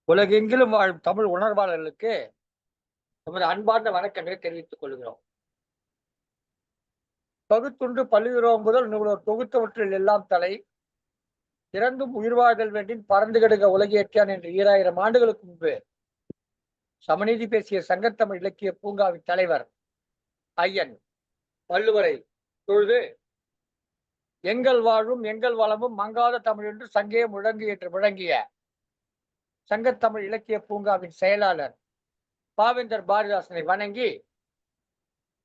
உலகெங்கிலும் வாழும் தமிழ் உணர்வாளர்களுக்கு நமது அன்பார்ந்த வணக்கங்களை தெரிவித்துக் கொள்கிறோம். பகுத்துண்டு பல்லுயிரோம் முதல் நூலோர் தொகுத்தவற்றில் எல்லாம் தலை இறந்தும் உயிர் வாழ்தல் வேண்டின் பறந்து கெடுக உலகேற்றான் என்று 2000 ஆண்டுகளுக்கு முன்பு சமநீதி பேசிய சங்கத்தமிழ் இலக்கிய பூங்காவின் தலைவர் ஐயன் வள்ளுவரை தொழுது எங்கள் வாழ்வும் எங்கள் வளமும் மங்காத தமிழ் என்று சங்கே முழங்கு என்று முழங்கிய சங்கத்தமிழ் இலக்கிய பூங்காவின் செயலாளர் பாவேந்தர் பாரதிதாசனை வணங்கி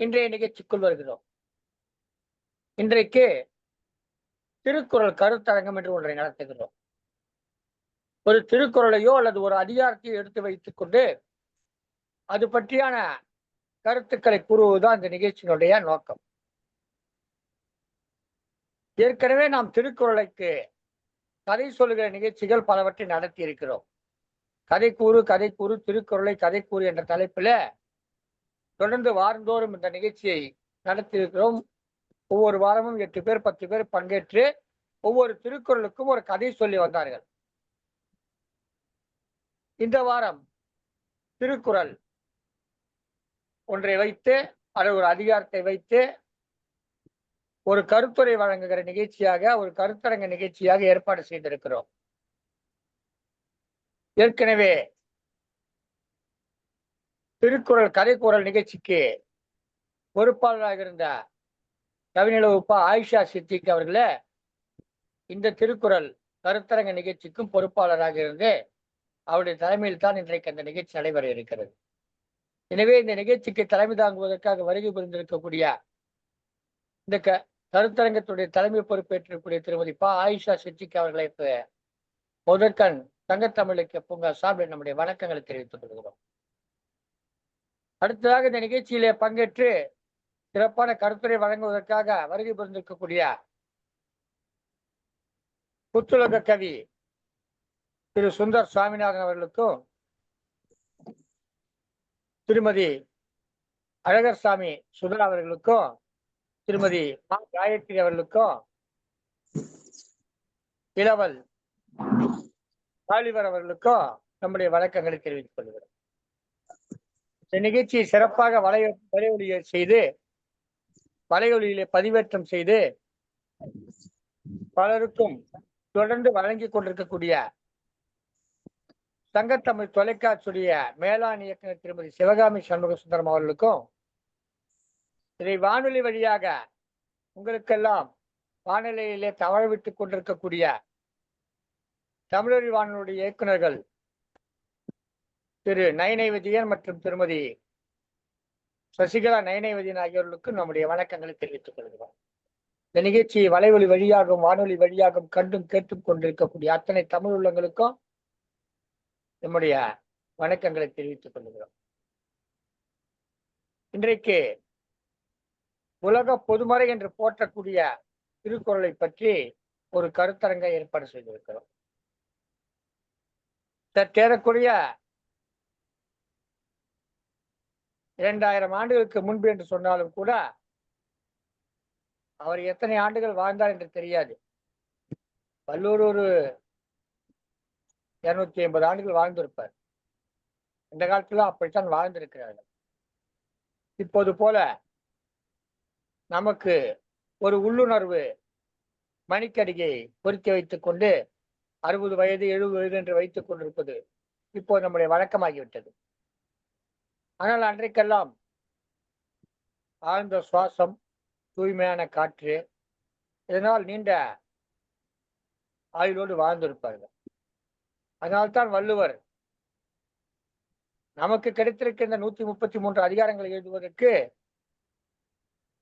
இன்றைய நிகழ்ச்சிக்குள் வருகிறோம். இன்றைக்கு திருக்குறள் கருத்தரங்கம் என்று ஒன்றை நடத்துகிறோம். ஒரு திருக்குறளையோ அல்லது ஒரு அதிகாரத்தையோ எடுத்து வைத்துக் கொண்டு அது பற்றியான கருத்துக்களை கூறுவதுதான் இந்த நிகழ்ச்சியினுடைய நோக்கம். ஏற்கனவே நாம் திருக்குறளுக்கு கதை சொல்லுகிற நிகழ்ச்சிகள் பலவற்றை நடத்தி இருக்கிறோம். கதை கூறு திருக்குறளை கதை கூறு என்ற தலைப்பில் தொடர்ந்து வாரந்தோறும் இந்த நிகழ்ச்சியை நடத்தியிருக்கிறோம். ஒவ்வொரு வாரமும் 8 பேர் 10 பேர் பங்கேற்று ஒவ்வொரு திருக்குறளுக்கும் ஒரு கதை சொல்லி வந்தார்கள். இந்த வாரம் திருக்குறள் ஒன்றை வைத்து அது ஒரு அதிகாரத்தை வைத்து ஒரு கருத்துரை வழங்குகிற நிகழ்ச்சியாக ஒரு கருத்தரங்க நிகழ்ச்சியாக ஏற்பாடு செய்திருக்கிறோம். ஏற்கனவே திருக்குறள் கதை கூறல் நிகழ்ச்சிக்கு பொறுப்பாளராக இருந்த கவிநிலவுப்பா ஆயிஷா சித்திக் அவர்களே இந்த திருக்குறள் கருத்தரங்க நிகழ்ச்சிக்கும் பொறுப்பாளராக இருந்து அவருடைய தலைமையில் தான் இன்றைக்கு அந்த நிகழ்ச்சி நடைபெற இருக்கிறது. எனவே இந்த நிகழ்ச்சிக்கு தலைமை தாங்குவதற்காக வருகை புரிந்திருக்கக்கூடிய இந்த கருத்தரங்கத்துடைய தலைமை பொறுப்பேற்றிருக்கக்கூடிய திருமதி பா ஆயிஷா சித்திக் அவர்களை முதற்கண் சங்கத்தமிழுக்கு பூங்கா சார்பில் நம்முடைய வணக்கங்களை தெரிவித்துக் கொள்கிறோம். அடுத்ததாக இந்த நிகழ்ச்சியிலே பங்கேற்று சிறப்பான கருத்துரை வழங்குவதற்காக வருகை புரிந்திருக்கக்கூடிய புத்துலக கவி திரு சுந்தர் சுவாமிநாதன் அவர்களுக்கும் திருமதி அழகர்சாமி சுதா அவர்களுக்கும் திருமதி மா காயத்ரி அவர்களுக்கும் இளவல் ஆலிவர் அவர்களுக்கும் நம்முடைய வணக்கங்களை தெரிவித்துக் கொள்கிறோம். இந்த நிகழ்ச்சியை சிறப்பாக வலையொலியை செய்து வலையொலியிலே பதிவேற்றம் செய்து பலருக்கும் தொடர்ந்து வழங்கிக் கொண்டிருக்கக்கூடிய சங்கத்தமிழ் தொலைக்காட்சியுடைய மேலாண் இயக்குநர் திருமதி சிவகாமி சண்முக சுந்தரம் அவர்களுக்கும் இதை வானொலி வழியாக உங்களுக்கெல்லாம் வானிலையிலே தவழ விட்டுக் கொண்டிருக்கக்கூடிய தமிழொலி வானொலியுடைய இயக்குநர்கள் திரு நயனைவதியன் மற்றும் திருமதி சசிகலா நயனைவதியன் ஆகியோர்களுக்கும் நம்முடைய வணக்கங்களை தெரிவித்துக் கொள்கிறோம். இந்த நிகழ்ச்சியை வலைவொலி வழியாகவும் வானொலி வழியாகவும் கண்டும் கேட்டுக் கொண்டிருக்கக்கூடிய அத்தனை தமிழ் உள்ளங்களுக்கும் நம்முடைய வணக்கங்களை தெரிவித்துக் கொள்கிறோம். இன்றைக்கு உலக பொதுமறை என்று போற்றக்கூடிய திருக்குறளை பற்றி ஒரு கருத்தரங்கை ஏற்பாடு செய்திருக்கிறோம். சற்றேறக்குரிய 2000 ஆண்டுகளுக்கு முன்பு என்று சொன்னாலும் கூட அவர் எத்தனை ஆண்டுகள் வாழ்ந்தார் என்று தெரியாது. வள்ளுவர் ஒரு 250 ஆண்டுகள் வாழ்ந்திருப்பார். இந்த காலத்துல அப்படித்தான் வாழ்ந்திருக்கிறார்கள். இப்போது போல நமக்கு ஒரு உள்ளுணர்வு மணிக்கடிகை பொருத்தி வைத்துக் கொண்டு 60 வயது 70 வயது என்று வைத்துக் கொண்டிருப்பது இப்போது நம்முடைய வழக்கமாகிவிட்டது. ஆனால் அன்றைக்கெல்லாம் ஆழ்ந்த சுவாசம், தூய்மையான காற்று, இதனால் நீண்ட ஆயுளோடு வாழ்ந்திருப்பார்கள். அதனால்தான் வள்ளுவர் நமக்கு கிடைத்திருக்கின்ற 133 அதிகாரங்களை எழுதுவதற்கு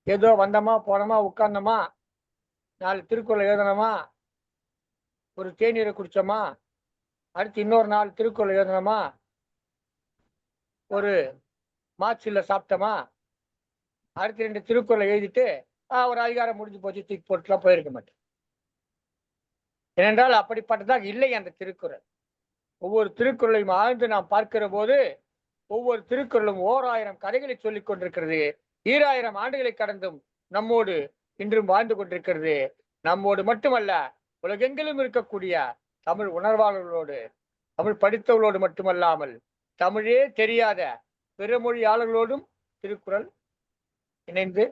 ஏதோ வந்தோமா போனோமா உட்கார்ந்தோமா 4 திருக்குறள் எழுதணுமா, ஒரு தேநீரை குடிச்சோமா, அடுத்து இன்னொரு 4 திருக்குறள் எழுதணுமா, ஒரு மாச்சில சாப்பிட்டோமா, அடுத்து 2 திருக்குறளை எழுதிட்டு ஒரு அதிகாரம் முடிஞ்சு போச்சு தூக்கி போட்டுலாம் போயிருக்க மாட்டேன். ஏனென்றால் அப்படிப்பட்டதாக இல்லை அந்த திருக்குறள். ஒவ்வொரு திருக்குறளையும் ஆழ்ந்து நாம் பார்க்கிற போது ஒவ்வொரு திருக்குறளும் 1000 கதைகளை சொல்லிக் கொண்டிருக்கிறது. 2000 ஆண்டுகளை கடந்தும் நம்மோடு இன்றும் வாழ்ந்து கொண்டிருக்கிறது. நம்மோடு மட்டுமல்ல, உலகெங்கிலும் இருக்கக்கூடிய தமிழ் உணர்வாளர்களோடு தமிழ் படித்தவர்களோடு மட்டுமல்லாமல் தமிழே தெரியாத பிற மொழியாளர்களோடும் திருக்குறள் இணைந்து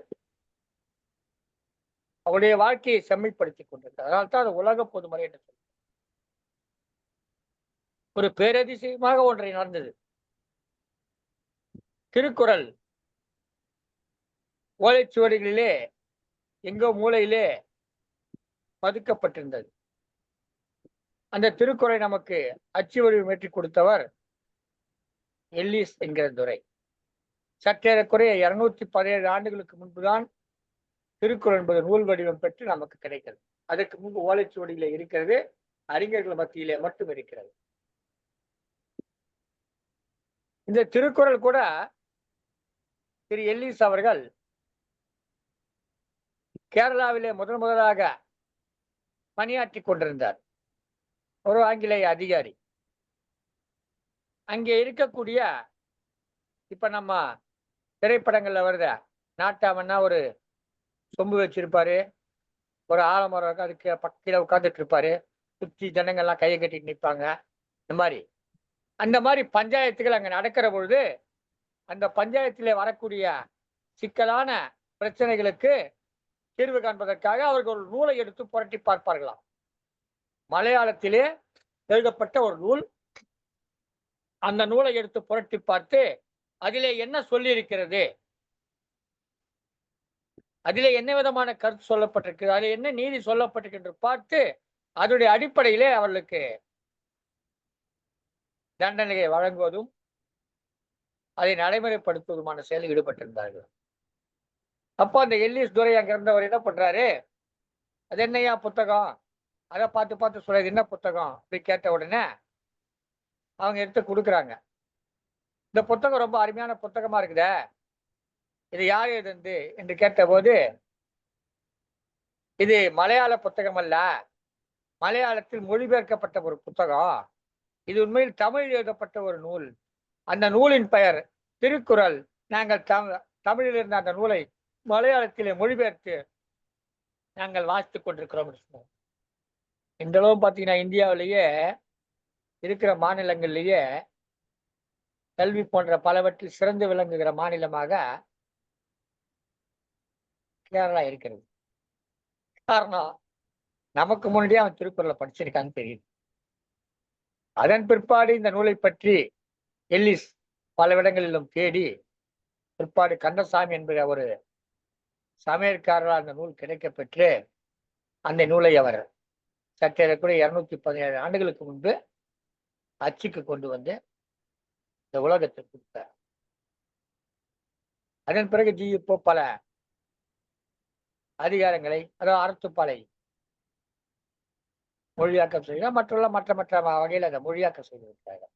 அவருடைய வாழ்க்கையை செம்மைப்படுத்திக் கொண்டிருக்கிறார். அதனால்தான் அது உலக பொதுமறை என்று சொல்ல ஒரு பேரதிசயமாக ஒன்றை நடந்தது. திருக்குறள் ஓலைச்சுவடிகளிலே எங்கோ மூலையிலே பதுக்கப்பட்டிருந்தது. அந்த திருக்குறளை நமக்கு அச்சு வடிவம் ஏற்றி கொடுத்தவர் எல்லிஸ் என்கிற துரை. சற்றேறக்குறைய 217 ஆண்டுகளுக்கு முன்புதான் திருக்குறள் என்பது நூல் வடிவம் பெற்று நமக்கு கிடைக்கிறது. அதற்கு முன்பு ஓலைச்சுவடியில இருக்கிறது, அறிஞர்கள் மத்தியிலே மட்டும் இருக்கிறது. இந்த திருக்குறள் கூட திரு எல்லிஸ் அவர்கள் கேரளாவிலே முதலாக பணியாற்றி கொண்டிருந்தார். ஒரு ஆங்கிலேய அதிகாரி. அங்கே இருக்கக்கூடிய இப்ப நம்ம திரைப்படங்கள்ல வருத நாட்டாமன்னா ஒரு சொம்பு வச்சிருப்பாரு, ஒரு ஆலமரம் அதுக்கு பக்கத்துல உட்கார்ந்துட்டு இருப்பாரு, சுற்றி ஜனங்கள்லாம் கையை கட்டிட்டு நிற்பாங்க. அந்த மாதிரி பஞ்சாயத்துகள் அங்க நடக்கிற பொழுது அந்த பஞ்சாயத்திலே வரக்கூடிய சிக்கலான பிரச்சனைகளுக்கு தீர்வு காண்பதற்காக அவர்கள் ஒரு நூலை எடுத்து புரட்டி பார்ப்பார்களாம். மலையாளத்திலே எழுதப்பட்ட ஒரு நூல். அந்த நூலை எடுத்து புரட்டி பார்த்து அதிலே என்ன சொல்லி இருக்கிறது, அதிலே என்ன விதமான கருத்து சொல்லப்பட்டிருக்கு, அதில் என்ன நீதி சொல்லப்பட்டிருக்கு என்று பார்த்து அதனுடைய அடிப்படையிலே அவர்களுக்கு தண்டனையை வழங்குவதும் அதை நடைமுறைப்படுத்துவதுமான செயலில் ஈடுபட்டிருந்தார்கள். அப்போ அந்த எல்லிஸ் துரை அங்க இருந்தவர் என்ன பண்றாரு, அது என்னையா புத்தகம், அதை பார்த்து பார்த்து சொல்றது என்ன புத்தகம் அப்படி கேட்ட உடனே அவங்க எடுத்து கொடுக்குறாங்க. இந்த புத்தகம் ரொம்ப அருமையான புத்தகமா இருக்குதே, இது யாரு எழுதுந்து என்று கேட்ட போது, இது மலையாள புத்தகம் அல்ல, மலையாளத்தில் மொழிபெயர்க்கப்பட்ட ஒரு புத்தகம், இது உண்மையில் தமிழில் எழுதப்பட்ட ஒரு நூல், அந்த நூலின் பெயர் திருக்குறள், நாங்கள் தமிழில் இருந்த அந்த நூலை மலையாளத்திலே மொழிபெயர்த்து நாங்கள் வாசித்துக் கொண்டிருக்கிறோம். இந்த அளவு பார்த்தீங்கன்னா இந்தியாவிலேயே இருக்கிற மாநிலங்களிலேயே கல்வி போன்ற பலவற்றில் சிறந்து விளங்குகிற மாநிலமாக கேரளா இருக்கிறது. காரணம், நமக்கு முன்னாடியே அவன் திருக்குறளை படிச்சிருக்கான்னு தெரியுது. அதன் பிற்பாடு இந்த நூலை பற்றி எல்லிஸ் பல இடங்களிலும் தேடி பிற்பாடு கந்தசாமி என்கிற ஒரு சமையற்காரரால் அந்த நூல் கிடைக்க பெற்று அந்த நூலை அவர் சற்றேறக்குறைய 217 ஆண்டுகளுக்கு முன்பு அச்சுக்கு கொண்டு வந்து இந்த உலகத்துக்கு கொடுத்தார். அதன் பிறகு இப்போ பல அதிகாரங்களை, அதாவது அறத்துப்பாலை மொழியாக்கம் செய்கிறார், மற்ற வகையில் அதை மொழியாக்கம் செய்திருக்கிறார்கள்.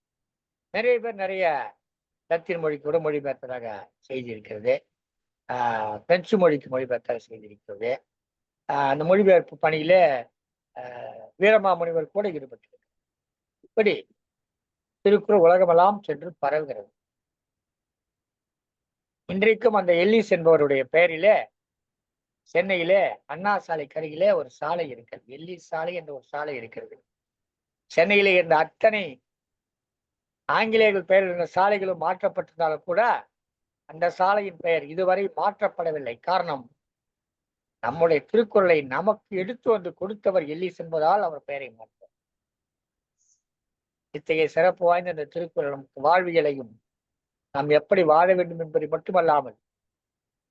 நிறைய பேர் நிறைய லத்தீன் மொழிக்கு கூட மொழிபெயர்த்ததாக செய்தி இருக்கிறது, பிரெஞ்சு மொழிக்கு மொழிபெயர்த்தாக செய்திருக்கிறது. அந்த மொழிபெயர்ப்பு பணியில வீரமாமுனிவர் கூட ஈடுபட்டிருக்கிறார். இப்படி திருக்குறள் உலகமெல்லாம் சென்று பரவுகிறது. இன்றைக்கும் அந்த எல்லிஸ் என்பவருடைய பெயரிலே சென்னையிலே அண்ணா சாலைக்கு அருகிலே ஒரு சாலை இருக்கிறது, எல்லிஸ் சாலை என்ற ஒரு சாலை இருக்கிறது. சென்னையிலே இருந்த அத்தனை ஆங்கிலேயர்கள் பெயரில் இருந்த சாலைகளும் மாற்றப்பட்டிருந்தாலும் கூட அந்த சாலையின் பெயர் இதுவரை மாற்றப்படவில்லை. காரணம், நம்முடைய திருக்குறளை நமக்கு எடுத்து வந்து கொடுத்தவர் எல்லிஸ் என்பதால் அவர் பெயரை மாற்றார். இத்தகைய சிறப்பு வாய்ந்த இந்த திருக்குறள் நமக்கு வாழ்வியலையும் நாம் எப்படி வாழ வேண்டும் என்பதை மட்டுமல்லாமல்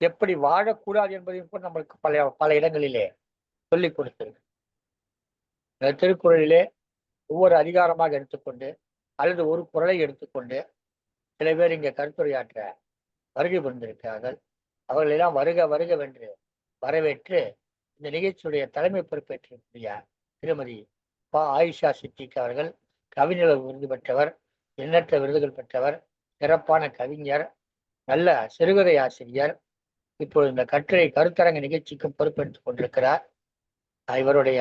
எப்படி வாழக்கூடாது என்பதையும் கூட நம்மளுக்கு பல இடங்களிலே சொல்லிக் கொடுத்திருக்கு. இந்த திருக்குறளிலே ஒவ்வொரு அதிகாரமாக எடுத்துக்கொண்டு அல்லது ஒரு குறளை எடுத்துக்கொண்டு சில பேர் இங்கே கருத்துரையாற்ற வருகை புரிந்திருக்கிறார்கள். அவர்களெல்லாம் வருக வருகவென்று வரவேற்று இந்த நிகழ்ச்சியுடைய தலைமை பொறுப்பேற்றிருக்கிற திருமதி ஆயிஷா சித்திக் அவர்கள் கவிஞர் விருது பெற்றவர், எண்ணற்ற விருதுகள் பெற்றவர், சிறப்பான கவிஞர், நல்ல சிறுகதை ஆசிரியர், இப்பொழுது இந்த கருத்தரங்க நிகழ்ச்சிக்கும் பொறுப்பெடுத்துக் கொண்டிருக்கிறார். இவருடைய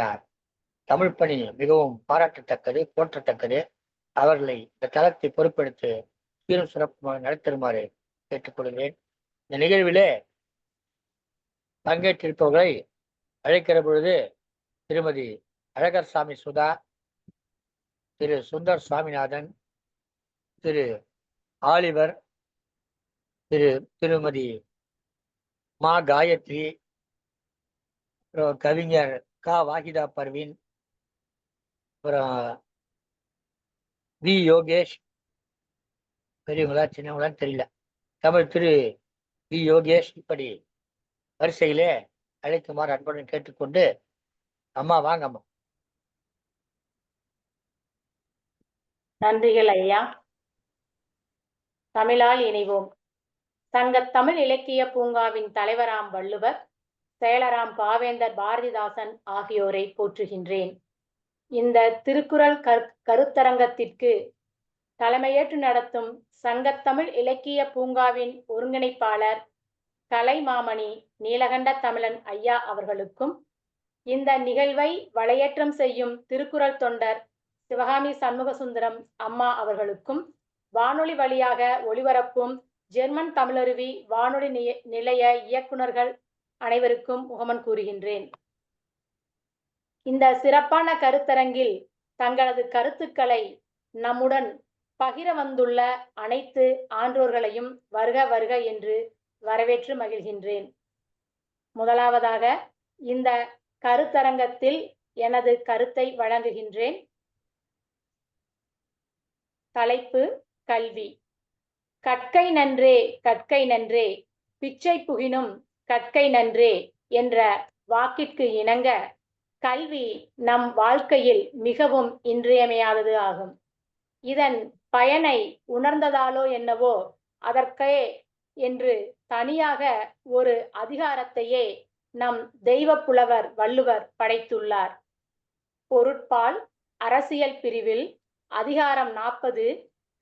தமிழ் பணி மிகவும் பாராட்டத்தக்கது, போற்றத்தக்கது. அவர்களை இந்த தளத்தை பொறுப்பெடுத்து சீரும் சிறப்புமாக நடத்துமாறு கேட்டுக்கொள்கிறேன். இந்த நிகழ்விலே பங்கேற்றிருப்பவர்களை அழைக்கிற பொழுது திருமதி அழகர்சாமி சுதா, திரு சுந்தர் சுவாமிநாதன், திரு ஆலிவர், திருமதி மா காயத்ரி, அப்புறம் கவிஞர் கா வாகிதா பர்வீன், அப்புறம் வி யோகேஷ், பெரியவங்களா சின்னவங்களான்னு தெரியல, தமிழ் திரு வி யோகேஷ், இப்படி வரிசையிலே அழைக்குமாறு அன்புடன் கேட்டுக்கொண்டு, அம்மா வாங்க அம்மா. நன்றிகள் ஐயா. தமிழால் இணைவோம். சங்க தமிழ் இலக்கிய பூங்காவின் தலைவராம் வள்ளுவர், செயலராம் பாவேந்தர் பாரதிதாசன் ஆகியோரை போற்றுகின்றேன். இந்த திருக்குறள் கருத்தரங்கத்திற்கு தலைமையேற்று நடத்தும் சங்கத்தமிழ் இலக்கிய பூங்காவின் ஒருங்கிணைப்பாளர் கலைமாமணி நீலகண்ட தமிழன் ஐயா அவர்களுக்கும், இந்த நிகழ்வை வலையேற்றம் செய்யும் திருக்குறள் தொண்டர் சிவகாமி சண்முகசுந்தரம் அம்மா அவர்களுக்கும், வானொலி வழியாக ஒளிபரப்பும் ஜெர்மன் தமிழருவி வானொலி நிலைய இயக்குநர்கள் அனைவருக்கும் முகமன் கூறுகின்றேன். இந்த சிறப்பான கருத்தரங்கில் தங்களது கருத்துக்களை நம்முடன் பகிர வந்துள்ள அனைத்து ஆன்றோர்களையும் வருக வருக என்று வரவேற்று மகிழ்கின்றேன். முதலாவதாக இந்த கருத்தரங்கத்தில் எனது கருத்தை வழங்குகின்றேன். தலைப்பு கல்வி. கற்கை நன்றே கற்கை நன்றே, பிச்சை புகினும் கற்கை நன்றே என்ற வாக்கிற்கு இணங்க கல்வி நம் வாழ்க்கையில் மிகவும் இன்றியமையாதது ஆகும். இதன் பயனை உணர்ந்ததாலோ என்னவோ அதற்கே என்று தனியாக ஒரு அதிகாரத்தையே நம் தெய்வ புலவர் வள்ளுவர் படைத்துள்ளார். பொருட்பால் அரசியல் பிரிவில் அதிகாரம் 40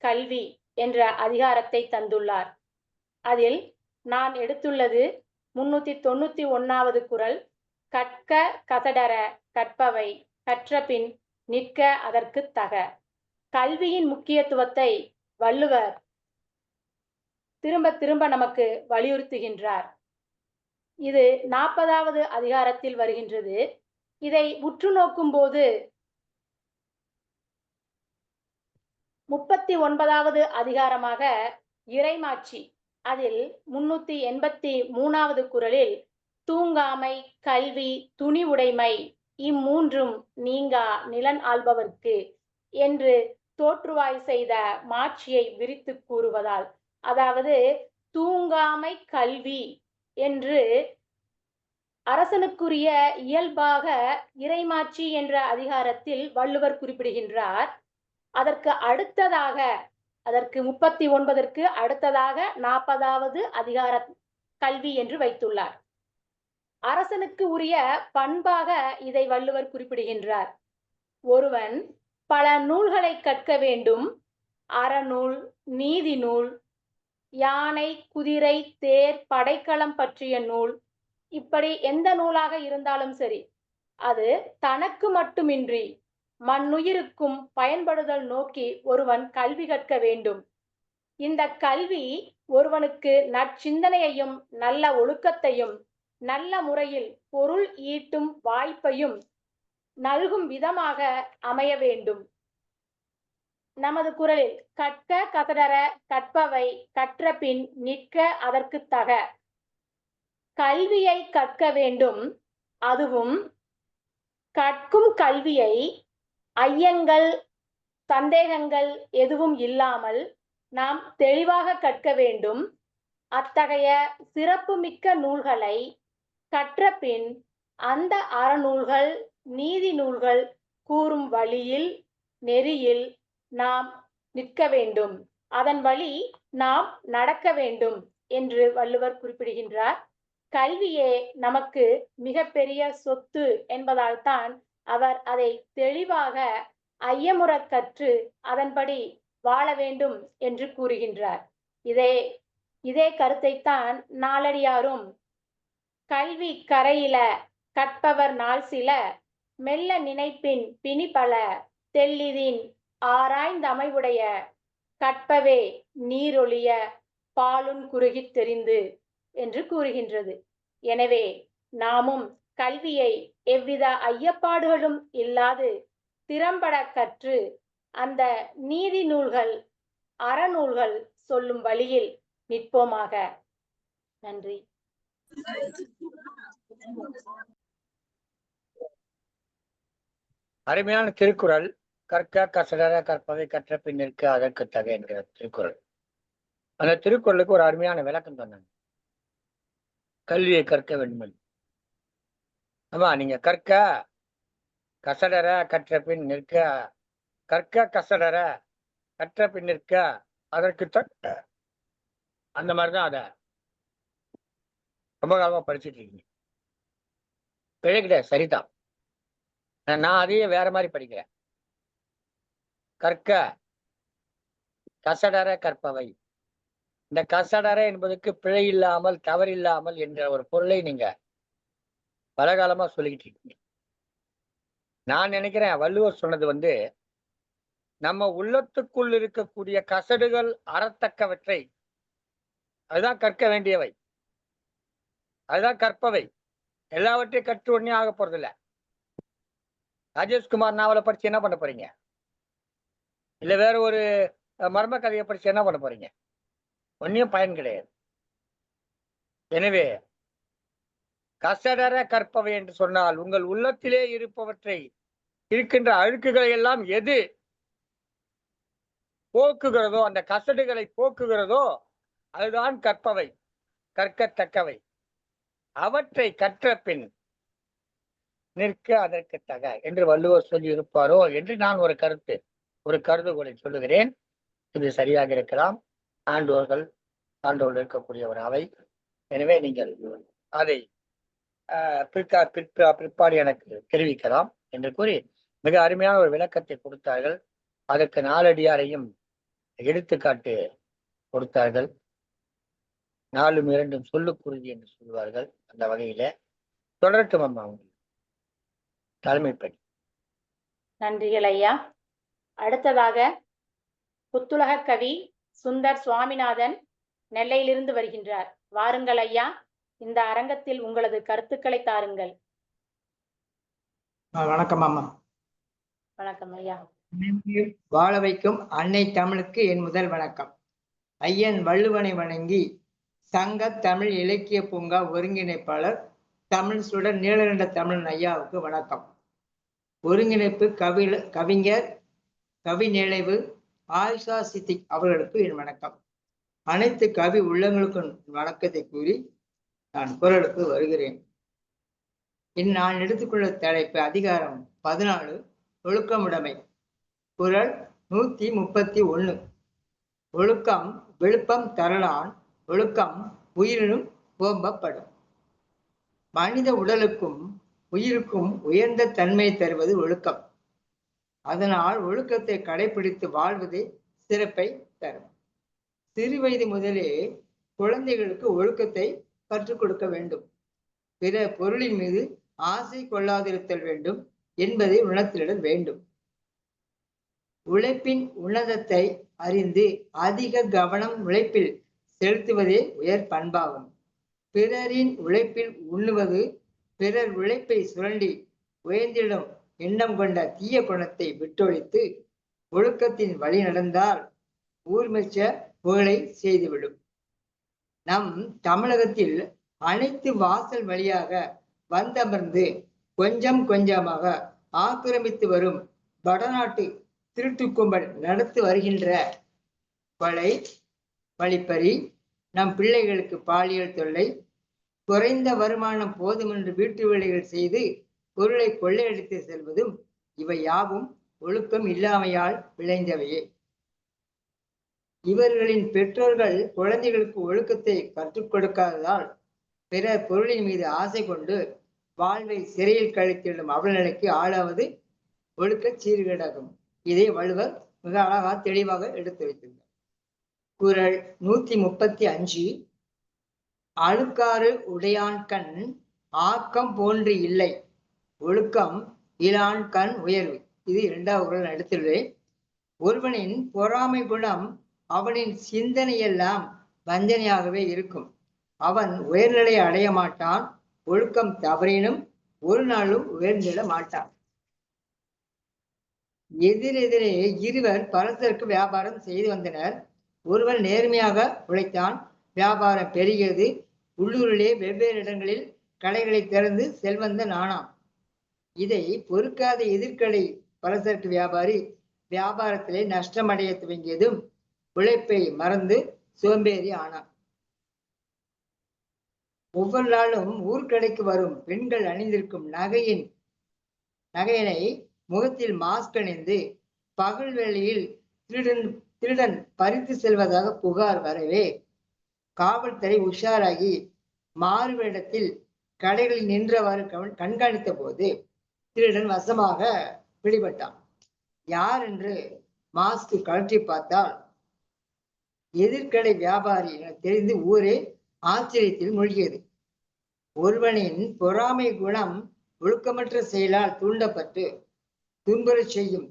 கல்வி என்ற அதிகாரத்தை தந்துள்ளார். அதில் நான் எடுத்துள்ளது 391வது குறள், கற்க கசடர கற்பவை கற்றபின் நிற்க அதற்கு தக. கல்வியின் முக்கியத்துவத்தை வள்ளுவர் திரும்ப திரும்ப நமக்கு வலியுறுத்துகின்றார். இது 40வது அதிகாரத்தில் வருகின்றது. இதை உற்று நோக்கும் போது 39வது அதிகாரமாக இறைமாட்சி, அதில் 383வது குறளில் தூங்காமை கல்வி துணிவுடைமை இம்மூன்றும் நீங்கா நிலன் ஆள்பவர்க்கு என்று தோற்றுவாய் செய்த மாட்சியை விரித்து கூறுவதால், அதாவது தூங்காமை கல்வி என்று அரசனுக்குரிய இயல்பாக இறைமாட்சி என்ற அதிகாரத்தில் வள்ளுவர் குறிப்பிடுகின்றார். அதற்கு அடுத்ததாக, அதற்கு 39ற்கு அடுத்ததாக 40வது அதிகார கல்வி என்று வைத்துள்ளார். அரசனுக்கு உரிய பண்பாக இதை வள்ளுவர் குறிப்பிடுகின்றார். ஒருவன் பல நூல்களை கற்க வேண்டும். அறநூல், நீதி நூல், யானை குதிரை தேர் படைக்கலம் பற்றிய நூல், இப்படி எந்த நூலாக இருந்தாலும் சரி, அது தனக்கு மட்டுமின்றி மண்ணுயிருக்கும் பயன்படுதல் நோக்கி ஒருவன் கல்வி கற்க வேண்டும். இந்த கல்வி ஒருவனுக்கு நற்சிந்தனையையும் நல்ல ஒழுக்கத்தையும் நல்ல முறையில் பொருள் ஈட்டும் வாய்ப்பையும் நல்கும் விதமாக அமைய வேண்டும். நமது குறளில் கற்க கசடர கற்பவை கற்றபின் நிற்க அதற்கு தக. கல்வியை கற்க வேண்டும். அதுவும் கற்கும் கல்வியை ஐயங்கள் சந்தேகங்கள் எதுவும் இல்லாமல் நாம் தெளிவாக கற்க வேண்டும். அத்தகைய சிறப்புமிக்க நூல்களை கற்றபின் அந்த அறநூல்கள் நீதி நூல்கள் கூறும் வழியில் நெறியில் நாம் நிற்க வேண்டும். அதன் வழி நாம் நடக்க வேண்டும் என்று வள்ளுவர் குறிப்பிடுகின்றார். கல்வியே நமக்கு மிகப்பெரிய சொத்து என்பதால் தான் அவர் அதை தெளிவாக ஐயமுற கற்று அதன்படி வாழ வேண்டும் என்று கூறுகின்றார். இதே கருத்தைத்தான் நாலடியாரும் கல்வி கரையில கற்பவர் நாள் சில மெல்ல நினைப்பின் பிணிபல தெல்லிதின் ஆராய்ந்தமைவுடைய கற்பவே நீரொழிய பாலுன் குறுகித் தெரிந்து என்று கூறுகின்றது. எனவே நாமும் கல்வியை எவ்வித ஐயப்பாடுகளும் இல்லாது திறம்பட கற்று அந்த நீதி நூல்கள், அறநூல்கள் சொல்லும் வழியில் நிற்போமாக. நன்றி. அருமையான திருக்குறள். கற்க கசடர கற்பவை கற்ற பின் நிற்க அதற்கு தக என்கிற திருக்குறள். அந்த திருக்குறளுக்கு ஒரு அருமையான விளக்கம் சொன்னாங்க. கல்வியை கற்க வேண்டும். ஆமா, நீங்க கற்க கசடர கற்ற பின் நிற்க, கற்க கசடர கற்ற பின் நிற்க அதற்கு தக்க, அந்த மாதிரிதான் அத ரொம்ப காலமா படிச்சுட்டு இருக்கீங்க. பிழை கிடையாது, சரிதான். நான் அதையே வேற மாதிரி படிக்கிறேன். கற்க கசடர கற்பவை. இந்த கசடர என்பதற்கு பிழை இல்லாமல், தவறில்லாமல் என்ற ஒரு பொருளை நீங்க பல காலமா சொல்லிக்கிட்டு இருக்கீங்க. நான் நினைக்கிறேன் வள்ளுவர் சொன்னது நம்ம உள்ளத்துக்குள் இருக்கக்கூடிய கசடுகள் அறத்தக்கவற்றை, அதுதான் கற்க வேண்டியவை, அதுதான் கற்பவை. எல்லாவற்றையும் கற்று ஒன்னே ஆக போறது இல்ல. ராஜேஷ்குமார் நாவலை படிச்சு என்ன பண்ண போறீங்க? இல்ல வேற ஒரு மர்ம கதையை படிச்சு என்ன பண்ண போறீங்க? ஒன்னும் பயன் கிடையாது. எனவே கசடர கற்பவை என்று சொன்னால் உங்கள் உள்ளத்திலே இருப்பவற்றை, இருக்கின்ற அழுக்குகளை எல்லாம் எது போக்குகிறதோ, அந்த கசடுகளை போக்குகிறதோ அதுதான் கற்பவை, கற்கத்தக்கவை. அவற்றை கற்ற பின் நிற்க அதற்கு தக என்று வள்ளுவர் சொல்லி இருப்பாரோ என்று நான் ஒரு கருதுகோளை சொல்லுகிறேன். இது சரியாக இருக்கலாம். ஆண்டோர்கள் இருக்கக்கூடிய ஒரு அவை. எனவே நீங்கள் அதை பிற்பாடு எனக்கு தெரிவிக்கலாம் என்று கூறி மிக அருமையான ஒரு விளக்கத்தை கொடுத்தார்கள். அதற்கு நாலடியாரையும் எடுத்துக்காட்டு கொடுத்தார்கள். 4 2 சொல்லுக்குருதி என்று சொல்வார்கள். அந்த வகையில தொடரட்டும் அம்மா உங்களுக்கு தலைமைப்படி. நன்றிகள் ஐயா. அடுத்ததாக புத்துலக கவி சுந்தர் சுவாமிநாதன் நெல்லையிலிருந்து வருகின்றார். வாருங்கள் ஐயா, இந்த அரங்கத்தில் உங்களது கருத்துக்களை தாருங்கள். வணக்கம் அம்மா. வணக்கம் ஐயா. வாழ வைக்கும் அன்னை தமிழுக்கு என் முதல் வணக்கம். ஐயன் வள்ளுவனை வணங்கி சங்க தமிழ் இலக்கிய பூங்கா ஒருங்கிணைப்பாளர் தமிழ் சுடர் நீலகண்ட தமிழன் ஐயாவுக்கு வணக்கம். ஒருங்கிணைப்பு கவிஞர் கவி நினைவு ஆயிஷா சித்திக் அவர்களுக்கு என் வணக்கம். அனைத்து கவி உள்ளங்களுக்கும் வணக்கத்தை கூறி நான் குரலுக்கு வருகிறேன். நான் எடுத்துக்கொள்ள தலைப்பு அதிகாரம் 14 ஒழுக்கமுடைமை. குறள் 131. ஒழுக்கம் விழுப்பம் தரலான், ஒழுக்கம் உயிரினும் ஓம்பப்படும். மனித உடலுக்கும் உயிருக்கும் உயர்ந்த தன்மை தருவது ஒழுக்கம். அதனால் ஒழுக்கத்தை கடைபிடித்து வாழ்வதே சிறப்பை தரும். சிறு வயது முதலே குழந்தைகளுக்கு ஒழுக்கத்தை கற்றுக் கொடுக்க வேண்டும். பிற பொருளின் மீது ஆசை கொள்ளாதிருத்தல் வேண்டும் என்பதை உணர்த்திட வேண்டும். உழைப்பின் உன்னதத்தை அறிந்து அதிக கவனம் உழைப்பில் செலுத்துவதே உயர் பண்பாகும். பிறரின் உழைப்பில் உண்ணுவது, பிறர் உழைப்பை சுரண்டி உயர்ந்திடும் எண்ணம் கொண்ட தீய குணத்தை விட்டொழித்து ஒழுக்கத்தின் வழி நடந்தால் ஊர்மெச்ச புகழை செய்துவிடும். நம் தமிழகத்தில் அனைத்து வாசல் வழியாக வந்தமர்ந்து கொஞ்சம் கொஞ்சமாக ஆக்கிரமித்து வரும் வடநாட்டு திருட்டு கும்பல் நடத்தி வருகின்ற கொலை, வழிப்பறி, நம் பிள்ளைகளுக்கு பாலியல் தொல்லை, குறைந்த வருமானம் போதுமென்று வீட்டு வேலைகள் செய்து பொருளை கொள்ளையடித்து செல்வதும் இவை யாவும் ஒழுக்கம் இல்லாமையால் விளைந்தவையே. இவர்களின் பெற்றோர்கள் குழந்தைகளுக்கு ஒழுக்கத்தை கற்றுக் கொடுக்காததால் பிற பொருளின் மீது ஆசை கொண்டு வாழ்வை சிறையில் கழித்திடும் அவலநிலைக்கு ஆளாவது ஒழுக்க சீர்கேடாகும். இதை வள்ளுவர் மிக அழகா தெளிவாக எடுத்து வைத்திருந்தார். குறள் 135. அழுக்காறு உடையான் கண் ஆக்கம் போன்று இல்லை, ஒழுக்கம் இலான் கண் உயர்வு. இது 2வது குறள் எடுத்துள்ளேன். ஒருவனின் பொறாமை குணம் அவனின் சிந்தனையெல்லாம் வஞ்சனையாகவே இருக்கும். அவன் உயர்நிலை அடைய மாட்டான். ஒழுக்கம் தவறினும் ஒரு நாளும் உயர்ந்திட மாட்டான். எதிரெதிரே இருவர் பரஸ்பருக்கு வியாபாரம் செய்து வந்தனர். ஒருவன் நேர்மையாக உழைத்தான். வியாபாரம் பெருகியது. உள்ளூரிலே வெவ்வேறு இடங்களில் கடைகளை திறந்து செல்வந்தன் ஆனான். இதை பொறுக்காத எதிர்க்கடை பலசரக்கு வியாபாரி வியாபாரத்திலே நஷ்டமடைய துவங்கியதும் உழைப்பை மறந்து சோம்பேறி ஆனான். ஒவ்வொரு நாளும் ஊர்க்கடைக்கு வரும் பெண்கள் அணிந்திருக்கும் நகையினை முகத்தில் மாஸ்க் அணிந்து பகல் வேளையில் திருடன் பறித்து செல்வதாக புகார் வரவே காவல்துறை உஷாராகி மாறுவேடத்தில் கடைகளில் நின்றவாறு கண்காணித்த போது திருடன் வசமாக பிடிபட்டான். யார் என்று மாஸ்க் கழற்றி பார்த்தால் எதிர்கடை வியாபாரி என தெரிந்து ஊரே ஆச்சரியத்தில் மூழ்கியது. ஒருவனின் பொறாமை குணம் ஒழுக்கமற்ற செயலால் தூண்டப்பட்டு துன்புறச் செய்யும்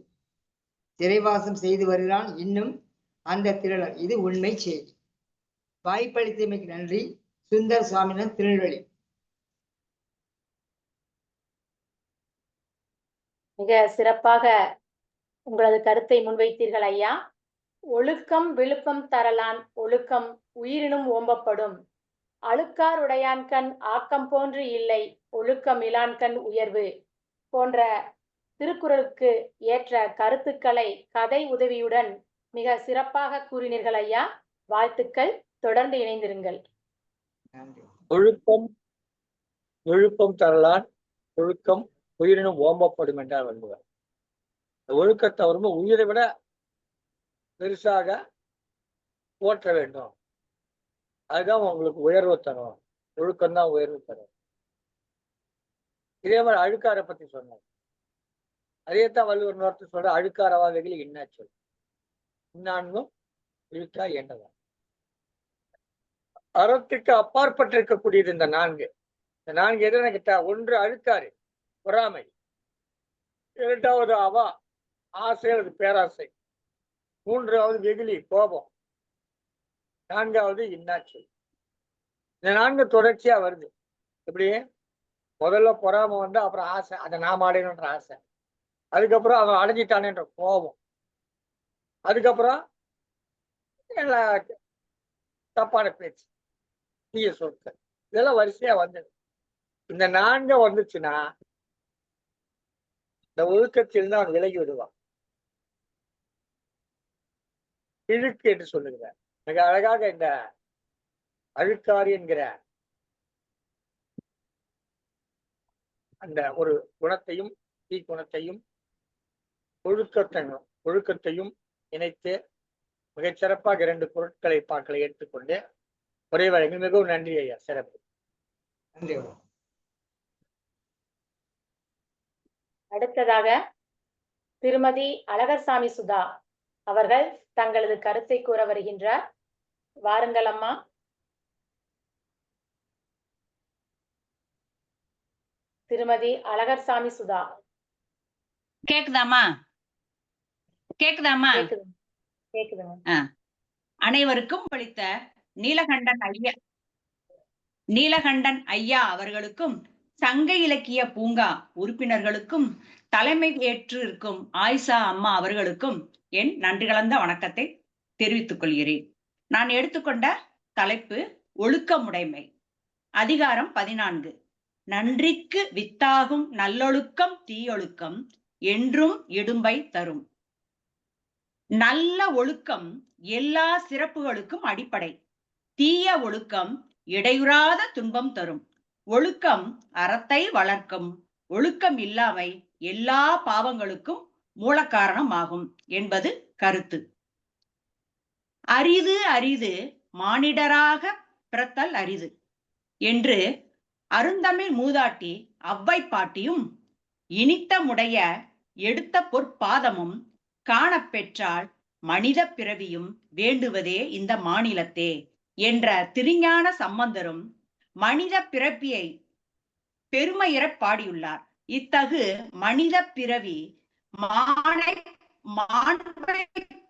சிறைவாசம் செய்து வருகிறான் இன்னும் அந்த திருடன். இது உண்மை செய்தி. வாய்ப்பளித்தமைக்கு நன்றி. சுந்தர் சுவாமிநாதன், திருநெல்வேலி. மிக சிறப்பாக உங்களது கருத்தை முன்வைத்தீர்கள் ஐயா. ஒழுக்கம் விழுப்பம் தரலான், ஒழுக்கம் உயிரினும் ஓம்பப்படும். அழுக்கார் உடையான்கண் ஆக்கம் போன்று இல்லை, ஒழுக்கம் இலான்கண் உயர்வு போன்ற திருக்குறளுக்கு ஏற்ற கருத்துக்களை கதை உதவியுடன் மிக சிறப்பாக கூறினீர்கள் ஐயா. வாழ்த்துக்கள். தொடர்ந்து இணைந்திருங்கள். ஒழுக்கம் விழுப்பம் தரலான், ஒழுக்கம் உயிரினும் ஓம்பப்படும் என்றார் வள்ளுவர். ஒழுக்கத்தை வரும்ப உயிரை விட பெருசாக போற்ற வேண்டும். அதுதான் உங்களுக்கு உயர்வு தரும். ஒழுக்கம்தான் உயர்வு தரும். இதே மாதிரி அழுக்காரை பத்தி சொன்னார். அதேதான் வள்ளுவர் நோர்த்து சொல்ற, அழுக்காரவா வெகுளி இன்னாச்சொல் இன்னான்கும் இழுக்கா என்றதான். அறத்துக்கு அப்பாற்பட்டிருக்கக்கூடியது இந்த நான்கு. இந்த நான்கு எதுன்னு கேட்டா, ஒன்று அழுக்காறு, பொறாமை. இரண்டாவது அவா, ஆசை அல்லது பேராசை. மூன்றாவது வெகுளி, கோபம். நான்காவது இன்னாச்சொல். இந்த நான்கு தொடர்ச்சியா வருது. எப்படி? முதல்ல பொறாமை வந்து, அப்புறம் ஆசை, அதை நாம் அடையணுன்ற ஆசை. அதுக்கப்புறம் அவன் அடைஞ்சிட்டானேன்ற கோபம். அதுக்கப்புறம் எல்லா தப்பான பேச்சு, தீய சொற்கள், இதெல்லாம் வரிசையா வந்தது. இந்த நான்கு வந்துச்சுன்னா இந்த ஒழுக்கத்தில் தான் அவன் விலகி விடுவான். இழுக்கு என்று சொல்லுகிறார். மிக அழகாக இந்த அழுக்காறு என்கிற அந்த ஒரு குணத்தையும் தீ குணத்தையும் ஒழுக்கத்தையும் இணைத்து மிகச்சிறப்பாக இரண்டு பொருட்களை பாக்களை எடுத்துக்கொண்டு ஒரே வழங்கி மிகவும் நன்றி ஐயா. சிறப்பு. நன்றி. அடுத்ததாக திருமதி அழகர்சாமி சுதா அவர்கள் தங்களது கருத்தை கூற வருகின்றார். வாருங்கள் அம்மா. திருமதி அழகர்சாமி சுதா. கேக்குதாமா? கேக்குதாமா? கேக்குதுங்க. அனைவருக்கும் படித்த நீலகண்டன் ஐயா அவர்களுக்கும் சங்க இலக்கிய பூங்கா உறுப்பினர்களுக்கும் தலைமை ஏற்று இருக்கும் ஆயிஷா அம்மா அவர்களுக்கும் என் நன்றி கலந்த வணக்கத்தை தெரிவித்துக் கொள்கிறேன். நான் எடுத்துக்கொண்ட தலைப்பு ஒழுக்கமுடைமை. அதிகாரம் 14. நன்றிக்கு வித்தாகும் நல்லொழுக்கம் தீயொழுக்கம் என்றும் இடும்பை தரும். நல்ல ஒழுக்கம் எல்லா சிறப்புகளுக்கும் அடிப்படை. தீய ஒழுக்கம் இடையுறாத துன்பம் தரும். ஒழுக்கம் அறத்தை வளர்க்கும். ஒழுக்கம் இல்லாமை எல்லா பாவங்களுக்கும் மூல காரணமாகும் என்பது கருத்து. அரிது அரிது மானிடராக பிறத்தல் அரிது என்று அருந்தமிழ் மூதாட்டி அவ்வை பாட்டியும் இனித்தமுடைய எடுத்த பொற்பாதமும் காணப்பெற்றால் மனித பிறவியும் வேண்டுவதே இந்த மாநிலத்தே என்ற திருஞான சம்பந்தரும் மனித பிறப்பியை பெருமையிறப் பாடியுள்ளார். இத்தகு மனித பிறவி மாண்பை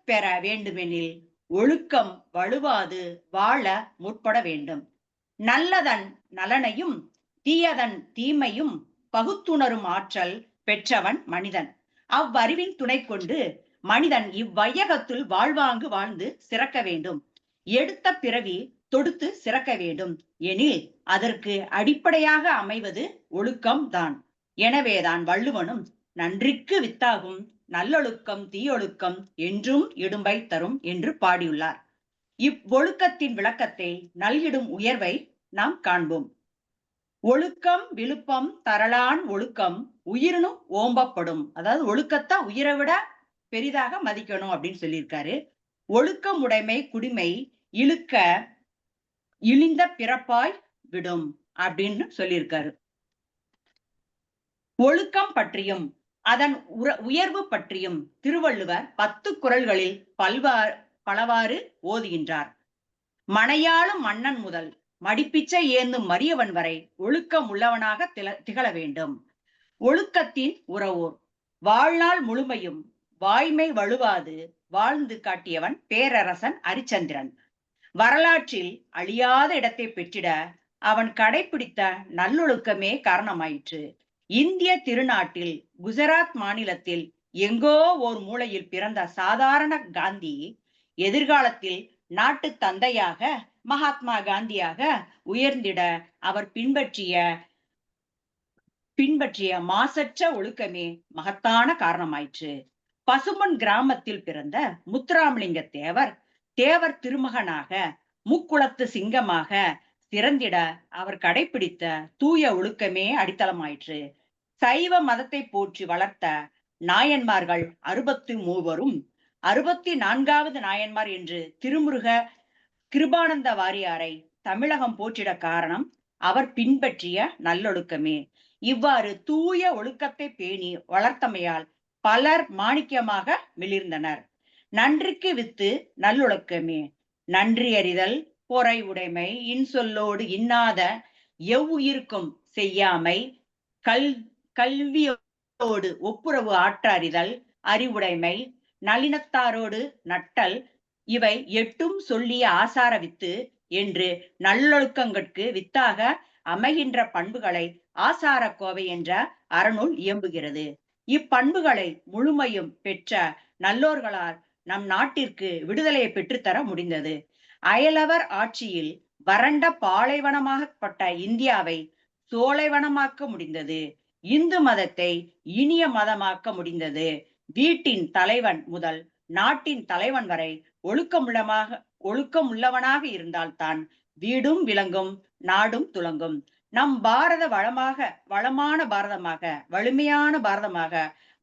பெற வேண்டுமெனில் ஒழுக்கம் வலுவாது வாழ முற்பட வேண்டும். நல்லதன் நலனையும் தீயதன் தீமையும் பகுத்துணரும் ஆற்றல் பெற்றவன் மனிதன். அவ்வறிவின் துணை கொண்டு மனிதன் இவ்வையகத்துள் வாழ்வாங்கு வாழ்ந்து சிறக்க வேண்டும். எடுத்த பிறவி தொடுத்து சிறக்க வேண்டும் எனில் அதற்கு அடிப்படையாக அமைவது ஒழுக்கம் தான். எனவேதான் வள்ளுவனும் நன்றிக்கு வித்தாகும் நல்லொழுக்கம் தீயொழுக்கம் என்றும் இடும்பை தரும் என்று பாடியுள்ளார். இவ்வொழுக்கத்தின் விளக்கத்தை நல்கிடும் உயர்வை நாம் காண்போம். ஒழுக்கம் விழுப்பம் தரலான் ஒழுக்கம் உயிரினும் ஓம்பப்படும். அதாவது ஒழுக்கத்தை உயிரை விட பெரிதாக மதிக்கணும் அப்படின்னு சொல்லியிருக்காரு. ஒழுக்கம் உடைமை குடிமை இழுக்க இழிந்த பிறப்பாய் விடும் அப்படின்னு சொல்லியிருக்காரு. ஒழுக்கம் பற்றியும் அதன் உயர்வு பற்றியும் திருவள்ளுவர் 10 குறள்களில் பலவாறு ஓதுகின்றார். மனையாளும் மன்னன் முதல் மடிப்பிச்சை ஏந்தும் மரியவன் வரை ஒழுக்கம் உள்ளவனாக திகழ வேண்டும். ஒழுக்கத்தின் உறவோர் வாழ்நாள் முழுமையும் வாய்மை வழுவாது வாழ்ந்து காட்டியவன் பேரரசன் அரிச்சந்திரன். வரலாற்றில் அழியாத இடத்தை பெற்றிட அவன் கடைபிடித்த நல்லொழுக்கமே காரணமாயிற்று. இந்திய திருநாட்டில் குஜராத் மாநிலத்தில் எங்கோ ஓர் மூலையில் பிறந்த சாதாரண காந்தி எதிர்காலத்தில் நாட்டு தந்தையாக மகாத்மா காந்தியாக உயர்ந்திட அவர் பின்பற்றிய மாசற்ற ஒழுக்கமே மகத்தான காரணமாயிற்று. பசும்பொன் கிராமத்தில் பிறந்த முத்துராமலிங்க தேவர் திருமகனாக முக்குளத்து சிங்கமாக சிறந்திட அவர் கடைபிடித்த தூய ஒழுக்கமே அடித்தளமாயிற்று. சைவ மதத்தை போற்றி வளர்த்த நாயன்மார்கள் 63 64வது நாயன்மார் என்று திருமுருக கிருபானந்த வாரியாரை தமிழகம் போற்றிட காரணம் அவர் பின்பற்றிய நல்லொழுக்கமே. இவ்வாறு தூய ஒழுக்கத்தை பேணி வளர்த்தமையால் பலர் மாணிக்கமாக மிளிர்ந்தனர். நன்றிக்கு வித்து நல்லொழுக்கமே. நன்றி அறிதல் பொறை உடைமை இன்சொல்லோடு இன்னாத எவ்வுயிருக்கும் செய்யாமை கல்வியோடு ஒப்புரவு ஆற்ற அறிதல் அறிவுடைமை நளினத்தாரோடு நட்டல் இவை 8ம் சொல்லிய ஆசார வித்து என்று நல்லொழுக்கங்களுக்கு வித்தாக அமைகின்ற பண்புகளை ஆசார கோவை என்ற அறநூல் இயம்புகிறது. இப்பண்புகளை முழுமையும் பெற்ற நல்லோர்களால் நம் நாட்டிற்கு விடுதலையை பெற்றுத்தர முடிந்தது. அயலவர் ஆட்சியில் வறண்ட பாலைவனமாகப்பட்ட இந்தியாவை சோலைவனமாக்க முடிந்தது. இந்து மதத்தை இனிய மதமாக்க முடிந்தது. வீட்டின் தலைவன் முதல் நாட்டின் தலைவன் வரை ஒழுக்கமுள்ளவனாக இருந்தால்தான் வீடும் விளங்கும் நாடும் துலங்கும். நம் பாரத வளமான பாரதமாக வலிமையான பாரதமாக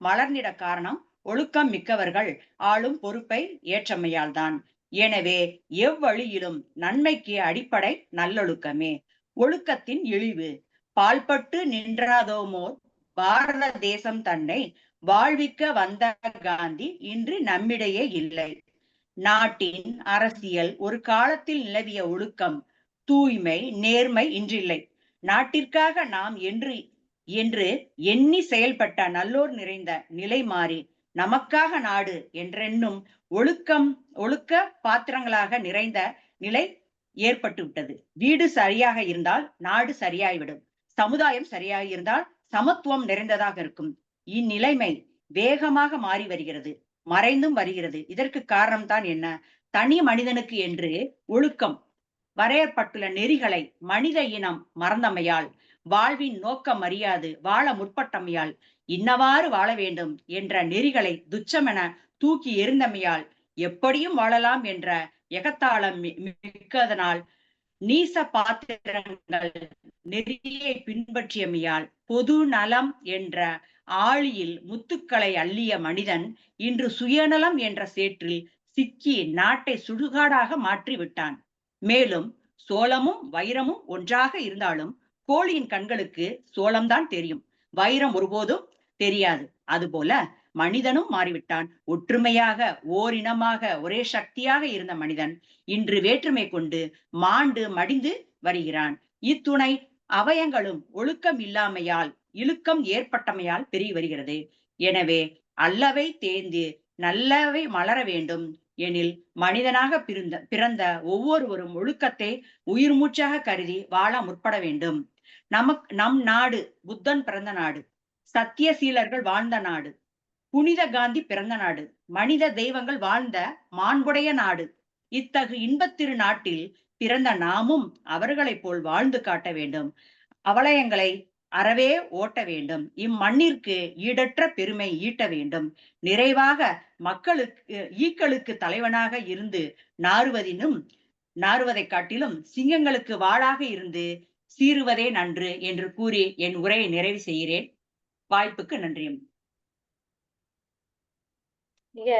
மலர்ந்திட காரணம் ஒழுக்கம் மிக்கவர்கள் ஆளும் பொறுப்பை ஏற்றமையால் தான். எனவே எவ்வழியிலும் நன்மைக்கு அடிப்படை நல்லொழுக்கமே. ஒழுக்கத்தின் இழிவு பால்பட்டு நின்றாதோமோர் பாரத தேசம் தன்னை வாழ்விக்க வந்த காந்தி இன்று நம்மிடையே இல்லை. நாட்டின் அரசியல் ஒரு காலத்தில் நிலவிய ஒழுக்கம் தூய்மை நேர்மை இன்றில்லை. நாட்டிற்காக நாம் என்று எண்ணி செயல்பட்ட நல்லோர் நிறைந்த நிலை மாறி நமக்காக நாடு என்றென்னும் ஒழுக்க பாத்திரங்களாக நிறைந்த நிலை ஏற்பட்டு விட்டது. வீடு சரியாக இருந்தால் நாடு சரியாய்விடும். சமுதாயம் சரியாக இருந்தால் சமத்துவம் நிறைந்ததாக இருக்கும். இந்நிலைமை வேகமாக மாறி வருகிறது, மறைந்தும் வருகிறது. இதற்கு காரணம் தான் என்ன? தனி மனிதனுக்கு என்று ஒழுக்கம் வரையப்பட்டுள்ள நெறிகளை மனித இனம் மறந்தமையால், வாழ்வின் நோக்கம் அறியாது வாழ முற்பட்டமையால், இன்னவாறு வாழ வேண்டும் என்ற நெறிகளை துச்சமென தூக்கி எறிந்தமையால், எப்படியும் வாழலாம் என்ற எகத்தாளம் மிக்கதனால் நீச பாத்திரங்கள் நெறியை பின்பற்றியமையால் பொது நலம் என்ற ஆழியில் முத்துக்களை அள்ளிய மனிதன் இன்று சுயநலம் என்ற சேற்றில் சிக்கி நாட்டை சுடுகாடாக மாற்றி விட்டான். மேலும் சோளமும் வைரமும் ஒன்றாக இருந்தாலும் கோழியின் கண்களுக்கு சோளம்தான் தெரியும், வைரம் ஒருபோதும் தெரியாது. அதுபோல மனிதனும் மாறிவிட்டான். ஒற்றுமையாக ஓரினமாக ஒரே சக்தியாக இருந்த மனிதன் இன்று வேற்றுமை கொண்டு மாண்டு மடிந்து வருகிறான். இத்துணை அவயங்களும் ஒழுக்கம் இல்லாமையால் இழுக்கம் ஏற்பட்டமையால் பெருகி வருகிறது. எனவே அல்லவை தேர்ந்து நல்லவை மலர வேண்டும் எனில் மனிதனாக பிறந்த ஒவ்வொருவரும் ஒழுக்கத்தை உயிர் மூச்சாக கருதி வாழ முற்பட வேண்டும். நம் நாடு புத்தன் பிறந்த நாடு, சத்தியசீலர்கள் வாழ்ந்த நாடு, புனித காந்தி பிறந்த நாடு, மனித தெய்வங்கள் வாழ்ந்த மாண்புடைய நாடு. இத்தகு இன்பத்திரு நாட்டில் பிறந்த நாமும் அவர்களைப் போல் வாழ்ந்து காட்ட வேண்டும். அவலயங்களை அறவே ஓட்ட வேண்டும். இம்மண்ணிற்கு ஈடற்ற பெருமை ஈட்ட வேண்டும். நிறைவாக மக்களுக்கு ஈக்களுக்கு தலைவனாக இருந்து நாறுவதை காட்டிலும் சிங்கங்களுக்கு வாளாக இருந்து சீறுவதே நன்று என்று கூறி என் உரையை நிறைவு செய்கிறேன். வாய்ப்புக்கு நன்றி. மிக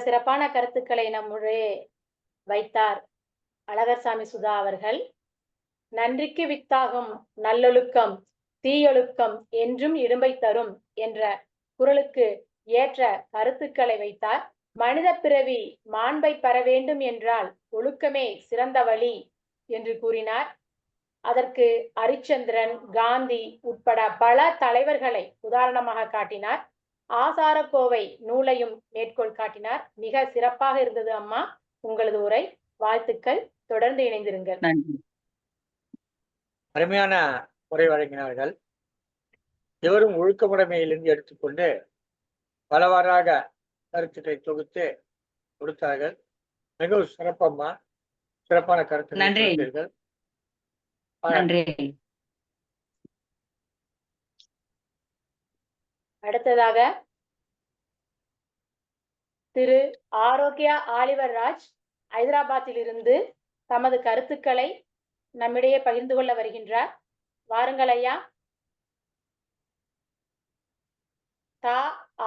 சிறப்பான கருத்துக்களை நம்முடைய வைத்தார் அழகர்சாமி சுதா அவர்கள். நன்றிக்கு வித்தாகும் நல்லொழுக்கம் தீயொழுக்கம் என்றும் இடும்பை தரும் என்ற குறளுக்கு ஏற்ற கருத்துக்களை வைத்தார். மனித பிறவி மாண்பை பெற வேண்டும் என்றால் ஒழுக்கமே சிறந்த வழி என்று கூறினார். அதற்கு ஹரிச்சந்திரன், காந்தி உட்பட பல தலைவர்களை உதாரணமாக காட்டினார். ஆசாரக்கோவை நூலையும் மேற்கோள் காட்டினார். மிக சிறப்பாக இருந்தது அம்மா உங்களது உரை. வாழ்த்துக்கள். தொடர்ந்து இணைந்திருங்கள். அருமையான உரை வழங்கினார்கள். எவரும் ஒழுக்கமுடைமையிலிருந்து எடுத்துக்கொண்டு பலவாறாக கருத்துக்களை தொகுத்து கொடுத்தார்கள். மிகவும் சிறப்பம்மா, சிறப்பான கருத்துக்கள். அடுத்ததாக திரு ஆரோக்கியா ஆலிவர் ராஜ் ஹைதராபாத்தில் இருந்து தமது கருத்துக்களை நம்மிடையே பகிர்ந்து கொள்ள வருகின்றார். வாருங்கள் ஐயா. தா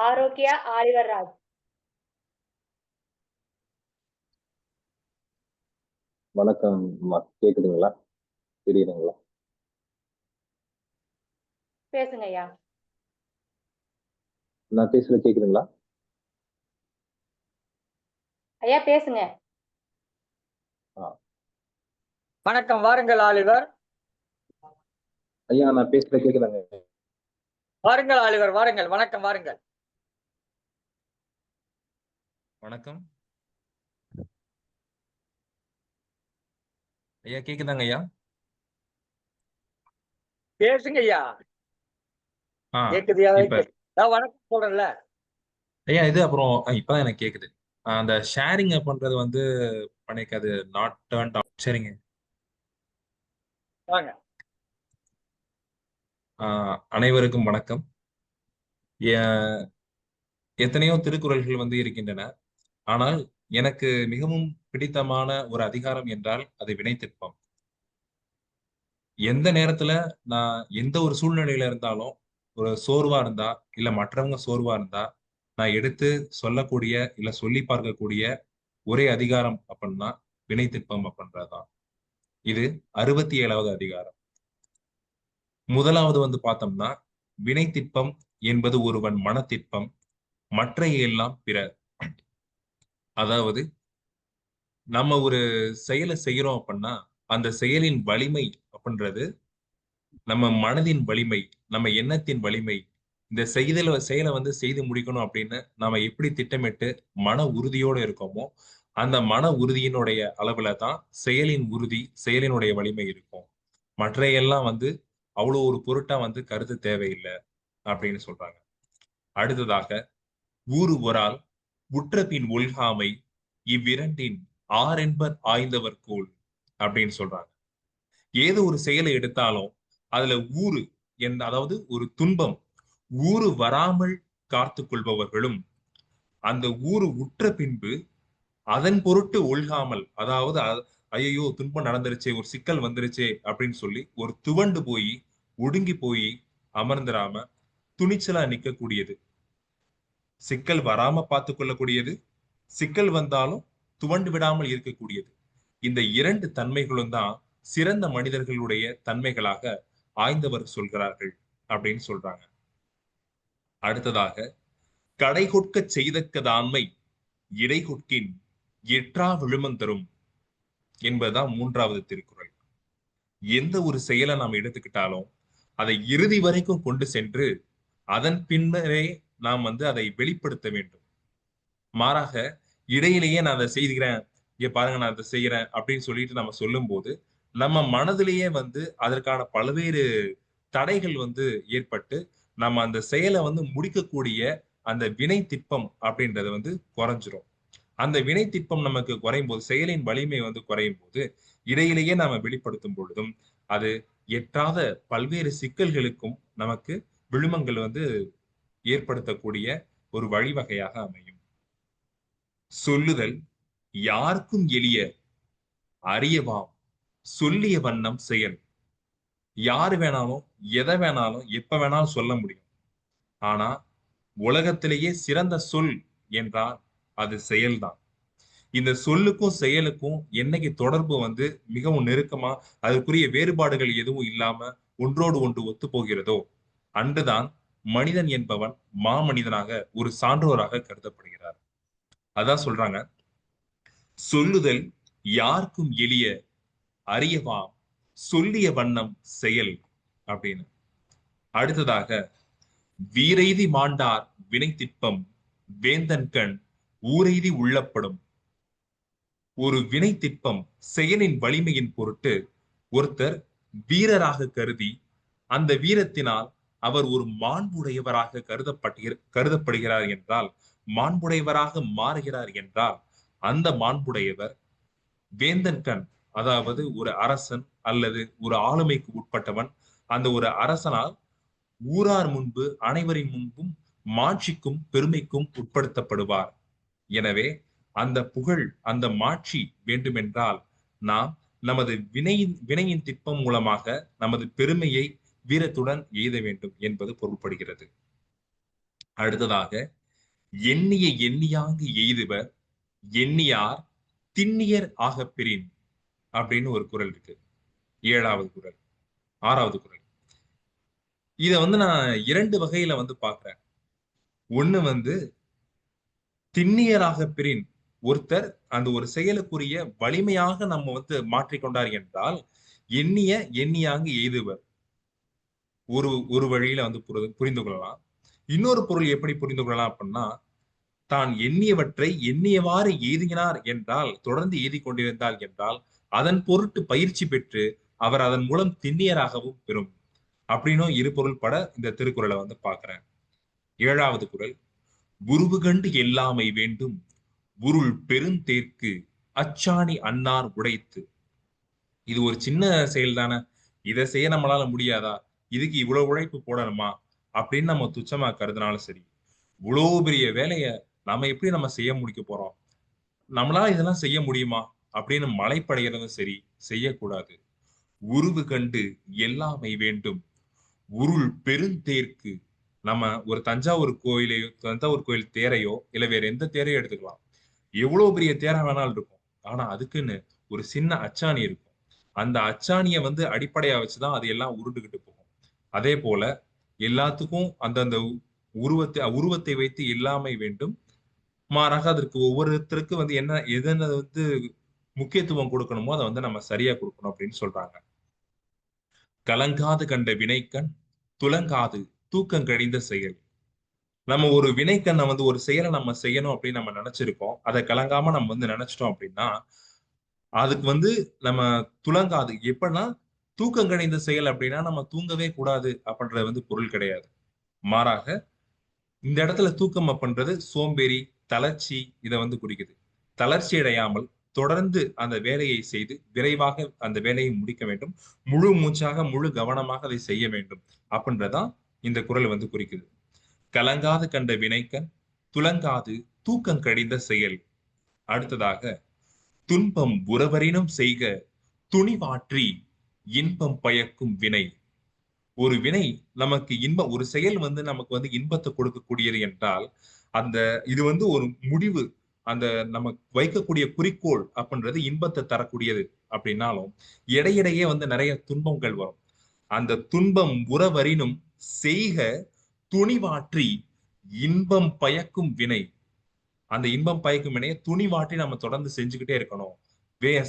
ஆரோக்கியா ஆலிவர் ராஜ். வணக்கம். கேக்குதுங்களா? தெரியுதுங்களா? பேசுங்க ஐயா. நான் பேசுறது கேக்குதுங்களா? ஐயா பேசுங்க. வணக்கம். வாருங்கள் ஆலிவர். ஐயா நான் பேசுறது கேக்குதாங்க? வாருங்கள் ஆலிவர், வாருங்கள். வணக்கம், வாருங்கள். வணக்கம் ஐயா, கேக்குதாங்க ஐயா? பேசுங்க ஐயா. கேக்குதியா? வணக்கம் சொல்றேன்ல ஐயா. இது அப்புறம் இப்பதான் எனக்கு கேக்குது. அந்த ஷேரிங் பண்றது வந்து பண்ணிக்காது. Not turn on. சரிங்க. வாங்க. அனைவருக்கும் வணக்கம். எத்தனையோ திருக்குறள்கள் வந்து இருக்கின்றன. ஆனால் எனக்கு மிகவும் பிடித்தமான ஒரு அதிகாரம் என்றால் அது வினைத்திற்பம். எந்த நேரத்துல நான் எந்த ஒரு சூழ்நிலையில இருந்தாலும், ஒரு சோர்வா இருந்தா இல்ல மற்றவங்க சோர்வா இருந்தா, நான் எடுத்து சொல்லக்கூடிய இல்ல சொல்லி பார்க்கக்கூடிய ஒரே அதிகாரம் அப்படின்னா வினைத்திற்பம் அப்படின்றதுதான். இது 67வது அதிகாரம். முதலாவது வந்து பார்த்தோம்னா, வினைத்திற்பம் என்பது ஒருவன் மனத்திற்பம், மற்ற எல்லாம் பிற. அதாவது நம்ம ஒரு செயலை செய்யறோம் அப்படின்னா அந்த செயலின் வலிமை அப்படின்றது நம்ம மனதின் வலிமை, நம்ம எண்ணத்தின் வலிமை. இந்த செயலை வந்து செய்து முடிக்கணும் அப்படின்னு நாம எப்படி திட்டமிட்டு மன உறுதியோட இருக்கோமோ அந்த மன உறுதியினுடைய அளவுல தான் செயலின் உறுதி, செயலினுடைய வலிமை இருக்கும். மற்ற எல்லாம் வந்து அவ்வளவு ஒரு பொருட்டா வந்து கருத்து தேவையில்லை அப்படின்னு சொல்றாங்க. அடுத்ததாக, ஊறு ஒரால் உற்ற பின் ஒல்காமை இவ்விரண்டின் ஆரென்பர் ஆய்ந்தவர் கோல் அப்படின்னு சொல்றாங்க. ஏதோ ஒரு செயலை எடுத்தாலும் அதுல ஊறு அதாவது ஒரு துன்பம் ஊறு வராமல் காத்து கொள்பவர்களும், அந்த ஊறு உற்ற பின்பு அதன் பொருட்டு ஒல்காமல், அதாவது ஐயோ துன்பம் நடந்துருச்சே, ஒரு சிக்கல் வந்துருச்சே அப்படின்னு சொல்லி ஒரு துவண்டு போய் ஒடுங்கி போய் அமர்ந்துடாம துணிச்சலா நிக்கக்கூடியது. சிக்கல் வராம பார்த்து கொள்ளக்கூடியது, சிக்கல் வந்தாலும் துவண்டு விடாமல் இருக்கக்கூடியது. இந்த இரண்டு தன்மைகளும் தான் சிறந்த மனிதர்களுடைய தன்மைகளாக ஆய்ந்தவர் சொல்கிறார்கள் அப்படின்னு சொல்றாங்க. அடுத்ததாக, கடை கொட்க செய்தக்கதாண்மை இடை கொட்கின் எற்றா விழுமந்தரும் என்பதுதான் 3வது திருக்குறள். எந்த ஒரு செயலை நாம் எடுத்துக்கிட்டாலும் அதை இறுதி வரைக்கும் கொண்டு சென்று அதன் பின்னரே நாம் வந்து அதை வெளிப்படுத்த வேண்டும். மாறாக இடையிலேயே நான் அதை செய்கிறேன், இங்க பாருங்க நான் அதை செய்யறேன் அப்படின்னு சொல்லிட்டு நம்ம சொல்லும் போது நம்ம மனதிலேயே வந்து அதற்கான பல்வேறு தடைகள் வந்து ஏற்பட்டு நம்ம அந்த செயலை வந்து முடிக்கக்கூடிய அந்த வினை திட்பம் அப்படின்றது வந்து குறைஞ்சிரும். அந்த வினை திட்பம் நமக்கு குறையும் போது, செயலின் வலிமை வந்து குறையும் போது, இடையிலேயே நாம வெளிப்படுத்தும் பொழுதும் அது எட்டாத பல்வேறு சிக்கல்களுக்கும் நமக்கு விழுமங்கள் வந்து ஏற்படுத்தக்கூடிய ஒரு வழிவகையாக அமையும். சொல்லுதல் யாருக்கும் எளிய அறியவாம் சொல்லிய வண்ணம் செயல். யாரு வேணாலும் எதை வேணாலும் எப்ப வேணாலும் சொல்ல முடியும். ஆனா உலகத்திலேயே சிறந்த சொல் என்றால் அது செயல்தான். இந்த சொல்லுக்கும் செயலுக்கும் என்னைக்கு தொடர்பு வந்து மிகவும் நெருக்கமா, அதற்குரிய வேறுபாடுகள் எதுவும் இல்லாம ஒன்றோடு ஒன்று ஒத்து போகிறதோ அன்றுதான் மனிதன் என்பவன் மாமனிதனாக ஒரு சான்றோராக கருதப்படுகிறார். அதான் சொல்றாங்க, சொல்லுதல் யாருக்கும் எளிய அறியவாம் சொல்லிய வண்ணம் செயல் அப்படின்னு. அடுத்ததாக, வீரெய்தி மாண்டார் வினை திட்பம் வேந்தன் கண் ஊரெய்தி உள்ளப்படும். ஒரு வினை திட்பம் செயலின் வலிமையின் பொருட்டு ஒருத்தர் வீரராக கருதி அந்த வீரத்தினால் அவர் ஒரு மாண்புடையவராக கருதப்படுகிறார் என்றால், மாண்புடையவராக மாறுகிறார் என்றால், அந்த மாண்புடையவர் வேந்தன் கண், அதாவது ஒரு அரசன் அல்லது ஒரு ஆளுமைக்கு உட்பட்டவன், அந்த ஒரு அரசனால் ஊரார் முன்பு அனைவரின் முன்பும் மாட்சிக்கும் பெருமைக்கும் உட்படுத்தப்படுவார். எனவே அந்த புகழ், அந்த மாட்சி வேண்டுமென்றால் நாம் நமது வினையின் திட்பம் மூலமாக நமது பெருமையை வீரத்துடன் எய்த வேண்டும் என்பது பொருள்படுகிறது. அடுத்ததாக, எண்ணிய எண்ணியாங்கு எய்துவர் எண்ணியார் திண்ணியர் ஆகப்பெறின் அப்படின்னு ஒரு குறள் இருக்கு. 7வது குறள், 6வது குறள். இத வந்து நான் 2 வகையில வந்து பார்க்கிறேன். ஒண்ணு வந்து திண்ணியராக பெறின், ஒருத்தர் அந்த ஒரு செயலுக்குரிய வலிமையாக நம்ம வந்து மாற்றிக்கொண்டார் என்றால் எண்ணிய எண்ணியாங்கு எய்துவர் ஒரு வழியில வந்து புரிந்து கொள்ளலாம். இன்னொரு பொருள் எப்படி புரிந்து கொள்ளலாம் அப்படின்னா, தான் எண்ணியவற்றை எண்ணியவாறு எய்தினார் என்றால், தொடர்ந்து எய்தி கொண்டிருந்தால் என்றால் அதன் பொருட்டு பயிற்சி பெற்று அவர் அதன் மூலம் திண்ணியராகவும் பெறும் அப்படின்னும் இரு பொருள் பட இந்த திருக்குறளை வந்து பார்க்கிறேன். 7வது குறள், உருவு கண்டு எல்லாமை வேண்டும் உருள் பெருந்தேற்கு அச்சாணி அன்னார் உடைத்து. இது ஒரு சின்ன செயல் தானே, இதை செய்ய நம்மளால முடியாதா, இதுக்கு இவ்வளவு உழைப்பு போடணுமா அப்படின்னு நம்ம துச்சமா கருதினாலும் சரி, இவ்வளவு பெரிய வேலைய நம்ம எப்படி நம்ம செய்ய முடிக்க போறோம், நம்மளால இதெல்லாம் செய்ய முடியுமா அப்படின்னு மலைப்படைகிறதும் சரி செய்யக்கூடாது. உருவு கண்டு எல்லாமை வேண்டும் உருள் பெருந்தேற்கு. நம்ம ஒரு தஞ்சாவூர் கோயில் தேரையோ இல்ல வேற எந்த தேரையோ எடுத்துக்கலாம், எவ்வளவு பெரிய தேரை வேணாலும் இருக்கும், ஆனா அதுக்குன்னு ஒரு சின்ன அச்சாணி இருக்கும். அந்த அச்சாணியை வந்து அடிப்படையா வச்சுதான் அது எல்லாம் உருண்டுகிட்டு போகும். அதே போல எல்லாத்துக்கும் அந்தந்த உருவத்தை வைத்து எல்லாமை வேண்டும், மாறாக அதற்கு ஒவ்வொருத்தருக்கு வந்து எதன வந்து முக்கியத்துவம் கொடுக்கணுமோ அதை வந்து நம்ம சரியா கொடுக்கணும் அப்படின்னு சொல்றாங்க. கலங்காது கண்ட வினைக்கண் துலங்காது தூக்கம் கழிந்த செயல். நம்ம ஒரு வினைக்கண்ணை வந்து ஒரு செயலை நம்ம செய்யணும் அப்படின்னு நம்ம நினைச்சிருக்கோம், அதை கலங்காம நம்ம வந்து நினைச்சிட்டோம் அப்படின்னா அதுக்கு வந்து நம்ம துலங்காது. எப்படின்னா தூக்கம் கழிந்த செயல் அப்படின்னா நம்ம தூங்கவே கூடாது அப்படின்றது வந்து பொருள் கிடையாது. மாறாக இந்த இடத்துல தூக்கம் அப்படின்றது சோம்பேறி, தளர்ச்சி இதை வந்து குறிக்குது. தளர்ச்சி அடையாமல் தொடர்ந்து அந்த வேலையை செய்து விரைவாக அந்த வேலையை முடிக்க வேண்டும், முழு மூச்சாக முழு கவனமாக அதை செய்ய வேண்டும் அப்படின்றதான் இந்த குறள் வந்து குறிக்குது. கலங்காது கண்ட வினைக்கண் துலங்காது தூக்கம் கழிந்த செயல். அடுத்ததாக, துன்பம் உறவரினும் செய்க துணிவாற்றி இன்பம் பயக்கும் வினை. ஒரு வினை நமக்கு ஒரு செயல் வந்து நமக்கு வந்து இன்பத்தை கொடுக்கக்கூடியது என்றால் இது வந்து ஒரு முடிவு, அந்த நமக்கு வைக்கக்கூடிய குறிக்கோள் அப்படின்றது இன்பத்தை தரக்கூடியது அப்படின்னாலும் இடையிடையே வந்து நிறைய துன்பங்கள் வரும். அந்த துன்பம் உறவரினும் செய்க துணிவாற்றி இன்பம் பயக்கும் வினை. அந்த இன்பம் பயக்கும் வினையை துணிவாற்றி நம்ம தொடர்ந்து செஞ்சுக்கிட்டே இருக்கணும்,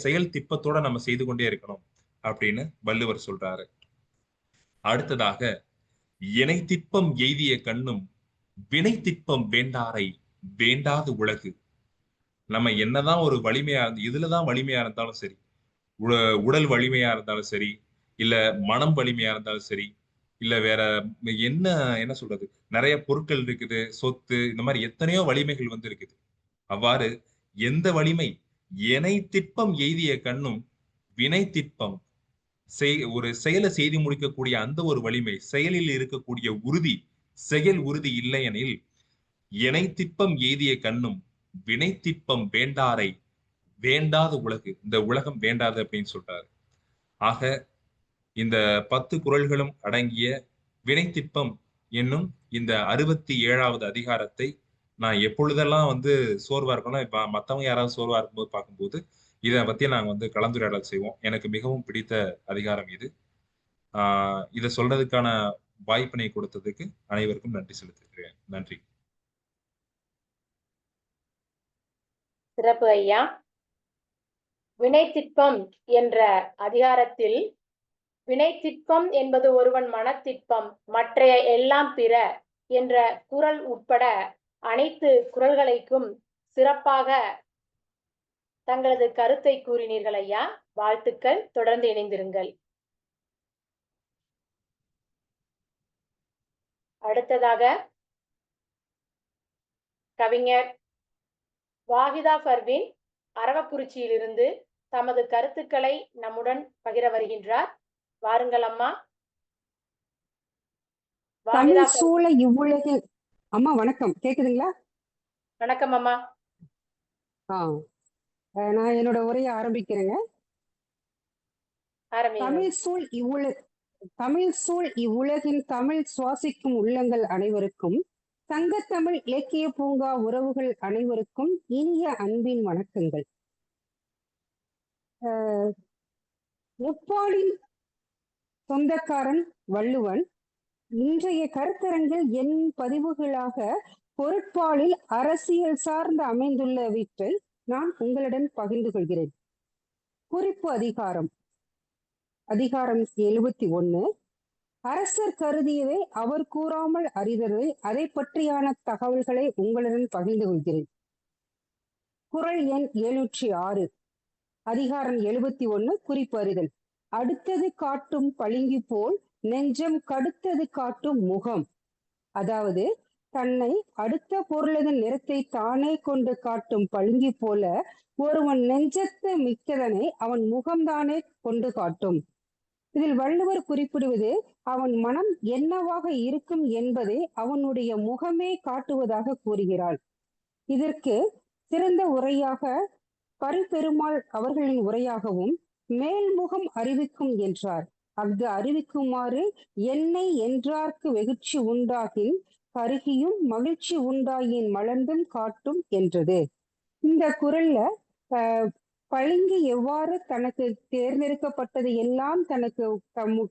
செயல் திட்பத்தோட நம்ம செய்து கொண்டே இருக்கணும் அப்படின்னு வள்ளுவர் சொல்றாரு. அடுத்ததாக, இணை திட்பம் எய்திய கண்ணும் வினை திட்பம் வேண்டாரை வேண்டாது உலகு. நம்ம என்னதான் ஒரு வலிமையா இதுலதான் வலிமையா இருந்தாலும் சரி, உடல் வலிமையா இருந்தாலும் சரி, இல்ல மனம் வலிமையா இருந்தாலும் சரி, இல்ல வேற என்ன என்ன சொல்றது, நிறைய பொருட்கள் இருக்குது, சொத்து, இந்த மாதிரி எத்தனையோ வலிமைகள் வந்து இருக்குது. அவ்வாறு எந்த வலிமை எனை திட்பம் எய்திய கண்ணும் வினை திட்பம் ஒரு செயலை செய்து முடிக்கக்கூடிய அந்த ஒரு வலிமை, செயலில் இருக்கக்கூடிய உறுதி, செயல் உறுதி இல்லையெனில் எனை திட்பம் எய்திய கண்ணும் வினை திட்பம் வேண்டாரை வேண்டாத உலகு, இந்த உலகம் வேண்டாது அப்படின்னு சொல்றாரு. ஆக இந்த 10 குறள்களும் அடங்கிய வினைத்திட்பம் என்னும் இந்த 67வது அதிகாரத்தை நான் எப்பொழுதெல்லாம் வந்து சோர்வா இருக்கணும், இப்ப மத்தவங்க யாராவது சோர்வா இருக்கும்போது பார்க்கும்போது இதை பத்தி நாங்க வந்து கலந்துரையாடல் செய்வோம். எனக்கு மிகவும் பிடித்த அதிகாரம் இது. இதை சொல்றதுக்கான வாய்ப்பினை கொடுத்ததுக்கு அனைவருக்கும் நன்றி செலுத்துகிறேன். நன்றி. சிறப்பு ஐயா. வினைத்திட்பம் என்ற அதிகாரத்தில் வினைத்திட்பம் என்பது ஒருவன் மனத்திட்பம், மற்றைய எல்லாம் பிற என்ற குறள் உட்பட அனைத்து குறள்களுக்கும் சிறப்பாக தங்களது கருத்தை கூறினீர்கள் ஐயா. வாழ்த்துக்கள். தொடர்ந்து இணைந்திருங்கள். அடுத்ததாக கவிஞர் வாஹிதா பர்வீன் அரவக்குறிச்சியிலிருந்து தமது கருத்துக்களை நம்முடன் பகிர வருகின்றார். வாருங்கள் அம்மா. வாஹிதா தமிழ் சூழ இவ்வுலகில். அம்மா வணக்கம், கேக்குதுங்களா? வணக்கம் அம்மா. நான் என்னோட உரையை ஆரம்பிக்கிறேங்க. ஆரம்பிங்க. தமிழ் சூழ் இவ்வுலகின் தமிழ் சுவாசிக்கும் உள்ளங்கள் அனைவருக்கும், சங்கத்தமிழ் இலக்கிய பூங்கா உறவுகள் அனைவருக்கும் இனிய அன்பின் வணக்கங்கள். முப்பாலின் சொந்தக்காரன் வள்ளுவன் இன்றைய கருத்தரங்கில் என் பதிவுகளாக பொருட்பாலில் அரசியல் சார்ந்து அமைந்துள்ளவற்றை நான் உங்களுடன் பகிர்ந்து கொள்கிறேன். குறிப்பு அதிகாரம் 71. அரசர் கருதியதை அவர் கூறாமல் அறிதலை, அதை பற்றியான தகவல்களை உங்களுடன் பகிர்ந்து கொள்கிறேன். குறள் எண் 706. அதிகாரம் 71. குறிப்பு அறிதல். அடுத்தது காட்டும் பளிங்கு போல் நெஞ்சம் கடுத்தது காட்டும் முகம். அதாவது தன்னை அடுத்த பொருளதன் நிறத்தை தானே கொண்டு காட்டும் பளிங்கு போல ஒருவன் நெஞ்சத்து மிக்கதனை அவன் முகம்தானே கொண்டு காட்டும். இதில் வள்ளுவர் குறிப்பிடுவது அவன் மனம் என்னவாக இருக்கும் என்பதை அவனுடைய முகமே காட்டுவதாக கூறுகிறாள். இதற்கு சிறந்த உரையாக பரிபெருமாள் அவர்களின் உரையாகவும் மேல்முகம் அறிவிக்கும் என்றார். அஃது அறிவிக்குமாறு என்னை என்றார்க்கு வெகுட்சி உண்டாகின் கருகியும் மகிழ்ச்சி உண்டாயின் மலர்ந்தும் காட்டும் என்றது. இந்த குறள்ல பளிங்கு எவ்வாறு தனக்கு தேர்ந்தெடுக்கப்பட்டது எல்லாம் தனக்கு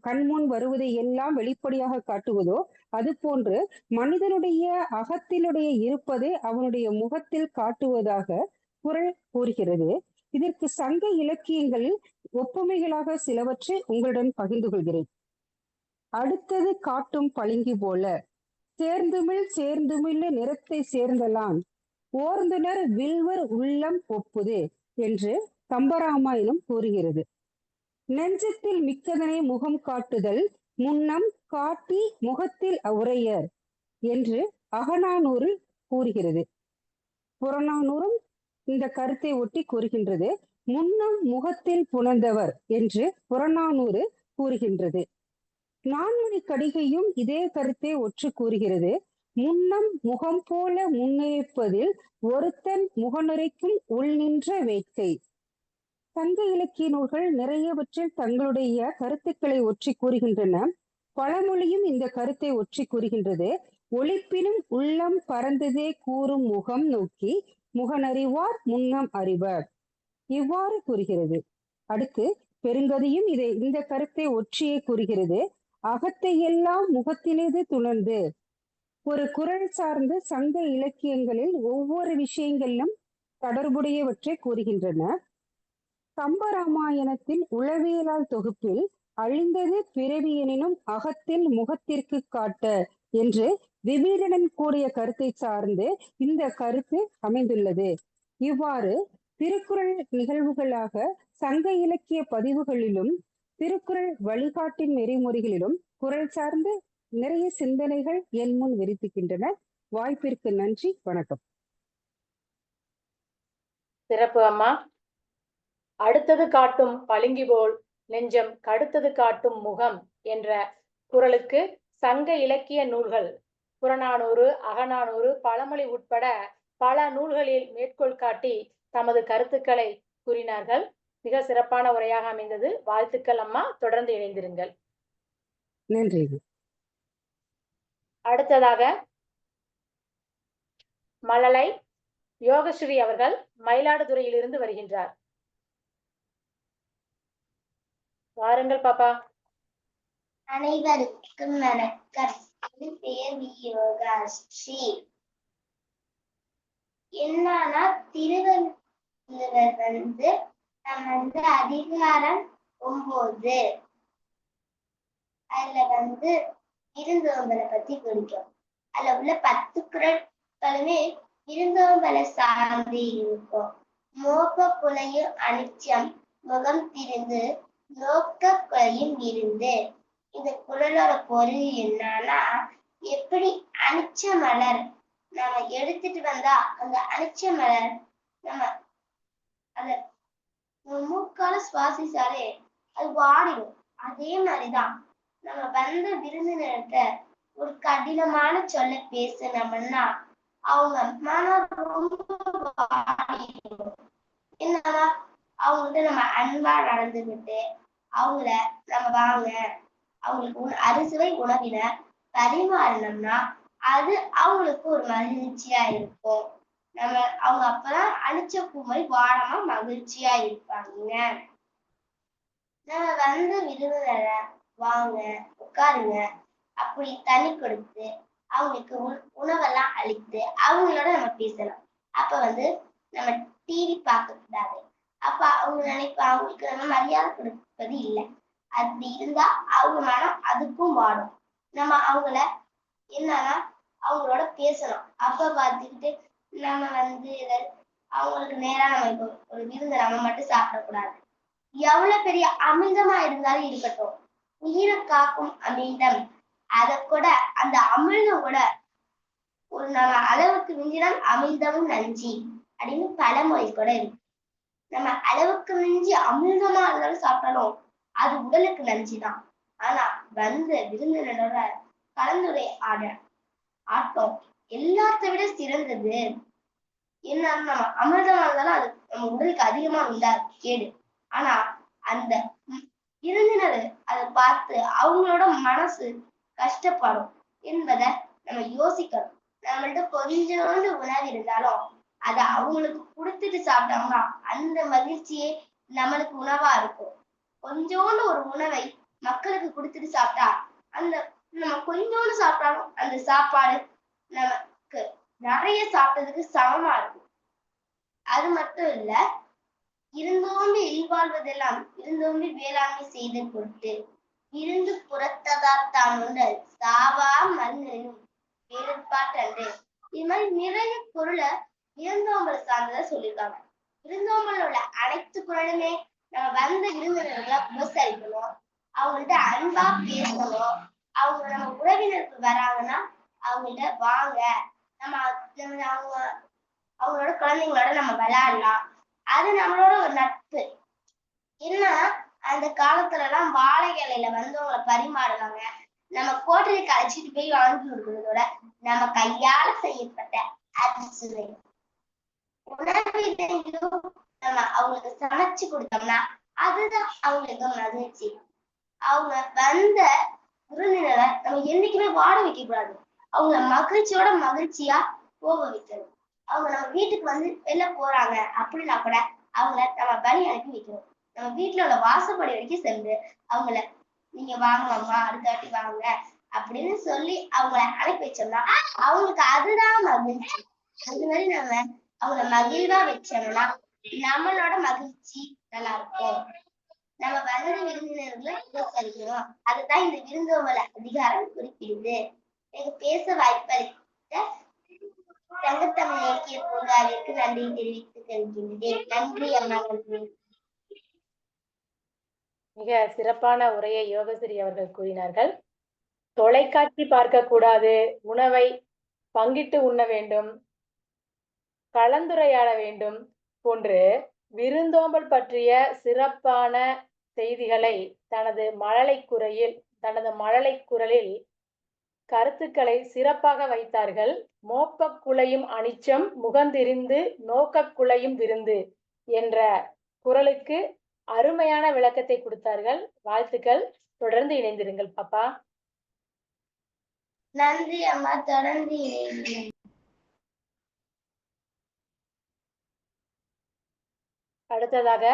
கண்முன் வருவதை எல்லாம் வெளிப்படையாக காட்டுவதோ அது போன்று மனிதனுடைய அகத்தினுடைய இருப்பதை அவனுடைய முகத்தில் காட்டுவதாக குறள் கூறுகிறது. இதற்கு சங்க இலக்கியங்களில் ஒப்புமைகளாக சிலவற்றை உங்களுடன் பகிர்ந்து கொள்கிறேன். அடுத்தது காட்டும் பளிங்கு போல சேர்ந்துமிழ் நிறத்தை சேர்ந்தலான் ஓர்ந்துனர் வில்வர் உள்ளம் ஒப்புது என்று கம்பராமாயணம் கூறுகிறது. நெஞ்சத்தில் மிக்கதனை முகம் காட்டுதல் முன்னம் காட்டி முகத்தில் உரையர் என்று அகநானூறு கூறுகிறது. புறநானூறும் இந்த கருத்தை ஒட்டி கூறுகின்றது. முன்னம் முகத்தில் புணர்ந்தவர் என்று புறநானூறு கூறுகின்றது. நான்மணி கடிகையும் இதே கருத்தை ஒற்று கூறுகிறது. முன்னம் முகம் போல முன்னிருப்பதில் ஒருத்தன் முகநுரைக்கும் உள் நின்ற வேட்கை. சங்க இலக்கிய நூல்கள் நிறையவற்றில் தங்களுடைய கருத்துக்களை ஒற்றி கூறுகின்றன. பழமொழியும் இந்த கருத்தை ஒற்றி கூறுகின்றது. ஒளிப்பினும் உள்ளம் பறந்ததே கூறும் முகம் நோக்கி முகனறிவார் முன்னம் அறிவர். இவ்வாறு கூறுகிறது. அடுத்து பெருங்கதையும் இந்த கருத்தை ஒற்றியே கூறுகிறது. அகத்தை எல்லாம் முகத்தினது துணர்ந்து. ஒரு குறள் சார்ந்து சங்க இலக்கியங்களில் ஒவ்வொரு விஷயங்களிலும் தொடர்புடையவற்றை கூறுகின்றன. கம்பராமாயணத்தின் உளவியலால் தொகுப்பில் அழிந்தது பிறவி எனினும் அகத்தில் முகத்திற்கு காட்ட என்று விபீடனன் கூடிய கருத்தை சார்ந்து இந்த கருத்து அமைந்துள்ளது. இவ்வாறு திருக்குறள் நிகழ்வுகளாக சங்க இலக்கிய பதிவுகளிலும் திருக்குறள் வழிகாட்டின் நெறிமுறைகளிலும் குரல் சார்ந்து நிறைய சிந்தனைகள் என் முன் விரித்துக்கின்றன. வாய்ப்பிற்கு நன்றி. வணக்கம். சிறப்பு அம்மா. அடுத்தது காட்டும் பளிங்கு போல் நெஞ்சம் கடுத்தது காட்டும் முகம் என்ற குறளுக்கு சங்க இலக்கிய நூல்கள் புறநானூறு, அகநானூறு, பழமொழி உட்பட பல நூல்களில் மேற்கோள் காட்டி தமது கருத்துக்களை கூறினார்கள். மிக சிறப்பான உரையாக அமைந்தது. வாழ்த்துக்கள் அம்மா. தொடர்ந்து இணைந்திருங்கள். நன்றி. அடுத்ததாக மழலை யோகஸ்ரீ அவர்கள் மயிலாடுதுறையிலிருந்து வருகின்றார். வாருங்கள் பாப்பா. அனைவருக்கும் வணக்கம். என் பெயர் வி. யோகஸ்ரீ. என்னன்னா திருவள்ளுவர் நம்ம அதிகாரம் 9 அதுல விருந்தோம்பலை பத்தி குறிக்கும். அதுல உள்ள 10 குறட்களுமே விருந்தோம்பலை சார்ந்து இருக்கும். மோக புலையும் அனிச்சம் முகம் திரிந்து நோக்க குறையும் விருந்து. இந்த குறளோட பொருள் என்னன்னா, எப்படி அனிச்ச மலர் நம்ம எடுத்துட்டு வந்தா அந்த அனிச்ச மலர் நம்ம அத மூக்கால சுவாசிச்சாலே அது வாடிடும். அதே மாதிரிதான் நம்ம வந்த விருந்தினர்கிட்ட ஒரு கடினமான சொல்ல பேசணும்னா அவங்க மனம் ரொம்ப வாடிடும். என்னன்னா அவங்கள்ட்ட நம்ம அன்பா நடந்துகிட்டு அவங்கள நம்ம வாங்க அவங்களுக்கு அறுசுவை உணவினை பரிமாறினோம்னா அது அவங்களுக்கு ஒரு மகிழ்ச்சியா இருக்கும். அவங்க அப்பதான் அனிச்ச பூ மாதிரி வாழமா மகிழ்ச்சியா இருப்பாங்க. நம்ம விருந்தினரை வாங்க உட்காருங்க அப்படி தண்ணி கொடுத்து அவங்களுக்கு உணவெல்லாம் அளித்து அவங்களோட நம்ம பேசலாம். அப்ப நம்ம டிவி பார்க்க கூடாது. அப்ப அவங்க நினைப்பாங்க அவங்களுக்கு நம்ம மரியாதை கொடுப்பது இல்லை. அப்படி இருந்தா அவங்க மனம் அதுக்கும் வாடும். நம்ம அவங்கள என்னன்னா அவங்களோட பேசணும். அப்ப பார்த்துக்கிட்டு நம்ம அவங்களுக்கு நேரா நம்ம இப்போ ஒரு விருந்தை நம்ம மட்டும் சாப்பிடக்கூடாது. எவ்வளவு பெரிய அமிர்தமா இருந்தாலும் இருக்கட்டும், உயிரை காக்கும் அமிர்தம் அத கூட அந்த அமிர்தம் கூட ஒரு நம்ம அளவுக்கு மிஞ்சினால் அமிர்தமும் நஞ்சி அப்படின்னு பழமொழி கூட இருக்கு. நம்ம அளவுக்கு மிஞ்சி அமிர்தமா இருந்தாலும் சாப்பிட்டாலும் அது உடலுக்கு நஞ்சுதான். ஆனா விருந்தினரோட ஆட்டம் எல்லாத்த விட சிறந்தது. என்னன்னா நம்ம அமிர்தமா இருந்தாலும் அது நம்ம உடலுக்கு அதிகமா உண்டா கேடு. ஆனா அந்த விருந்தினர் அதை பார்த்து அவங்களோட மனசு கஷ்டப்படும் என்பதை நம்ம யோசிக்கணும். நம்மள்ட்ட கொஞ்சோண்டு உணவு இருந்தாலும் அதை அவங்களுக்கு கொடுத்துட்டு சாப்பிட்டோம்னா அந்த மகிழ்ச்சியே நம்மளுக்கு உணவா இருக்கும். கொஞ்சோண்டு ஒரு உணவை மக்களுக்கு கொடுத்துட்டு சாப்பிட்டா அந்த நம்ம கொஞ்சோண்டு சாப்பிட்டாலும் அந்த சாப்பாடு நமக்கு நிறைய சாப்பிட்டதுக்கு சமமா இருக்கும். அது மட்டும் இல்ல, இருந்தோம்பி இல்வாழ்வதெல்லாம் இருந்தோம்பி வேளாண்மை செய்து கொடுத்து இருந்து புறத்ததான் உண்டு சாவா மண்ணும் வேறுபாட்டன்று. இது மாதிரி நிறைய பொருளை விருந்தோம்பல் சார்ந்ததா சொல்லியிருக்காங்க. விருந்தோம்பல் உள்ள அனைத்து குறளுமே நம்ம விருந்தினர்களை உபசரிக்கணும், அவங்கள்ட்ட அன்பா பேசணும். அவங்க நம்ம உறவினருக்கு வராங்கன்னா அவங்கள்ட்ட வாங்க, நம்ம அவங்களோட குழந்தைங்களோட நம்ம விளையாடலாம். அது நம்மளோட ஒரு நட்பு. என்ன அந்த காலத்துல எல்லாம் வாழை இலையில அவங்களை பரிமாறுவாங்க. நம்ம கோட்டைக்கு அழைச்சிட்டு போய் வாங்கி கொடுக்கறதோட நம்ம கையால செய்யப்பட்ட அரிசுவை உணவிலையும் நம்ம அவங்களுக்கு சமைச்சு கொடுத்தோம்னா அதுதான் அவங்களுக்கு மகிழ்ச்சி. அவங்க விருந்தினரை நம்ம என்னைக்குமே வாட வைக்க கூடாது. அவங்க மகிழ்ச்சியோட மகிழ்ச்சியா போக வைக்கணும். அவங்க நம்ம வீட்டுக்கு வெளில போறாங்க அப்படின்னா கூட அவங்கள நம்ம வழி அனுப்பி வைக்கணும். நம்ம வீட்டுல உள்ள வாசப்படி வரைக்கும் சென்று அவங்கள நீங்க வாங்க அம்மா அடுத்தாட்டி வாங்க அப்படின்னு சொல்லி அவங்கள அனுப்பி வச்சோம்னா அவங்களுக்கு அதுதான் மகிழ்ச்சி. அது மாதிரி நம்ம அவங்கள மகிழ்வா வச்சோம்னா நம்மளோட மகிழ்ச்சி நல்லா இருக்கும். நம்ம விருந்தினர்களை உபசரிக்கணும். அதுதான் இந்த விருந்தோம்பல் அதிகாரம் குறிப்பிடுது. எனக்கு பேச வாய்ப்பளித்த சங்கத்தமிழ் இலக்கிய பூங்காவிற்கு நன்றி தெரிவித்துக் கொள்கின்றேன். நன்றி அம்மா. மிக சிறப்பான உரையை யோகஸ்ரீ அவர்கள் கூறினார்கள். தொலைக்காட்சி பார்க்க கூடாது, உணவை பங்கிட்டு உண்ண வேண்டும், கலந்துரையாட வேண்டும் போன்று விருந்தோம்பல் பற்றிய சிறப்பான செய்திகளை தனது மழலை குரலில் கருத்துக்களை சிறப்பாக வைத்தார்கள். மோப்பக் குழையும் அனிச்சம் முகந்திரிந்து நோக்கக் குழையும் விருந்து என்ற குரலுக்கு அருமையான விளக்கத்தை கொடுத்தார்கள். வாழ்த்துக்கள். தொடர்ந்து இணைந்திருங்கள் பாப்பா. நன்றி அம்மா, தொடர்ந்து இணைந்திருங்கள். அடுத்ததாக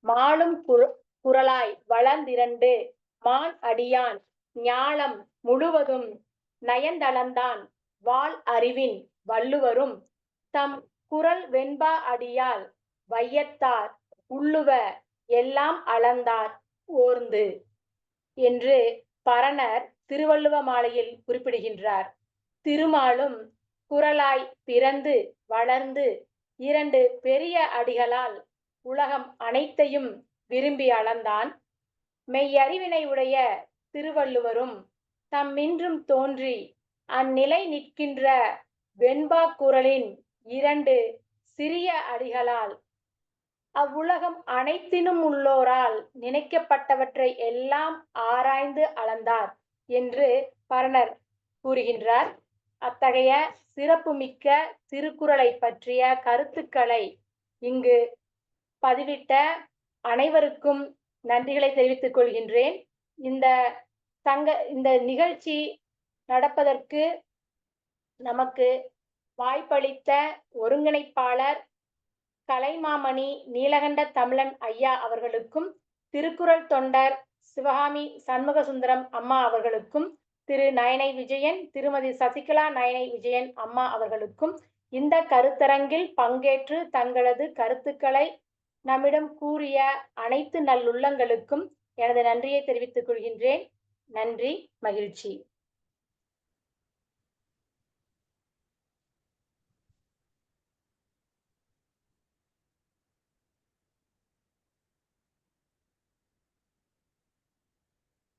மாலும் குரலாய் வளர்ந்திரண்டு மான் அடியான் ஞாலம் முழுவதும் நயந்தளந்தான் வாள் அறிவின் வள்ளுவரும் தம் குரல் வெண்பா அடியால் வையத்தார் உள்ளுவ எல்லாம் அளந்தார் ஓர்ந்து என்று பரணர் திருவள்ளுவ மாலையில் குறிப்பிடுகின்றார். திருமாலும் குரலாய் பிறந்து வளர்ந்து 2 பெரிய அடிகளால் உலகம் அனைத்தையும் விரும்பி அளந்தான். மெய்யறிவினை உடைய திருவள்ளுவரும் தம்மின்றும் தோன்றி அந்நிலை நிற்கின்ற வெண்பா குரலின் 2 சிறிய அடிகளால் அவ்வுலகம் அனைத்தினும் உள்ளோரால் நினைக்கப்பட்டவற்றை எல்லாம் ஆராய்ந்து அளந்தார் என்று பரணர் கூறுகின்றார். அத்தகைய சிறப்புமிக்க திருக்குறளை பற்றிய கருத்துக்களை இங்கு பதிவிட்ட அனைவருக்கும் நன்றிகளை தெரிவித்துக் கொள்கின்றேன். இந்த நிகழ்ச்சி நடப்பதற்கு நமக்கு வாய்ப்பளித்த ஒருங்கிணைப்பாளர் கலைமாமணி நீலகண்ட தமிழன் ஐயா அவர்களுக்கும், திருக்குறள் தொண்டர் சிவகாமி சண்முகசுந்தரம் அம்மா அவர்களுக்கும், திரு நயனை விஜயன், திருமதி சசிகலா நயனை விஜயன் அம்மா அவர்களுக்கும் இந்த கருத்தரங்கில் பங்கேற்று தங்களது கருத்துக்களை நம்மிடம் கூறிய அனைத்து நல்லுள்ளங்களுக்கும் எனது நன்றியை தெரிவித்துக் கொள்கின்றேன். நன்றி, மகிழ்ச்சி.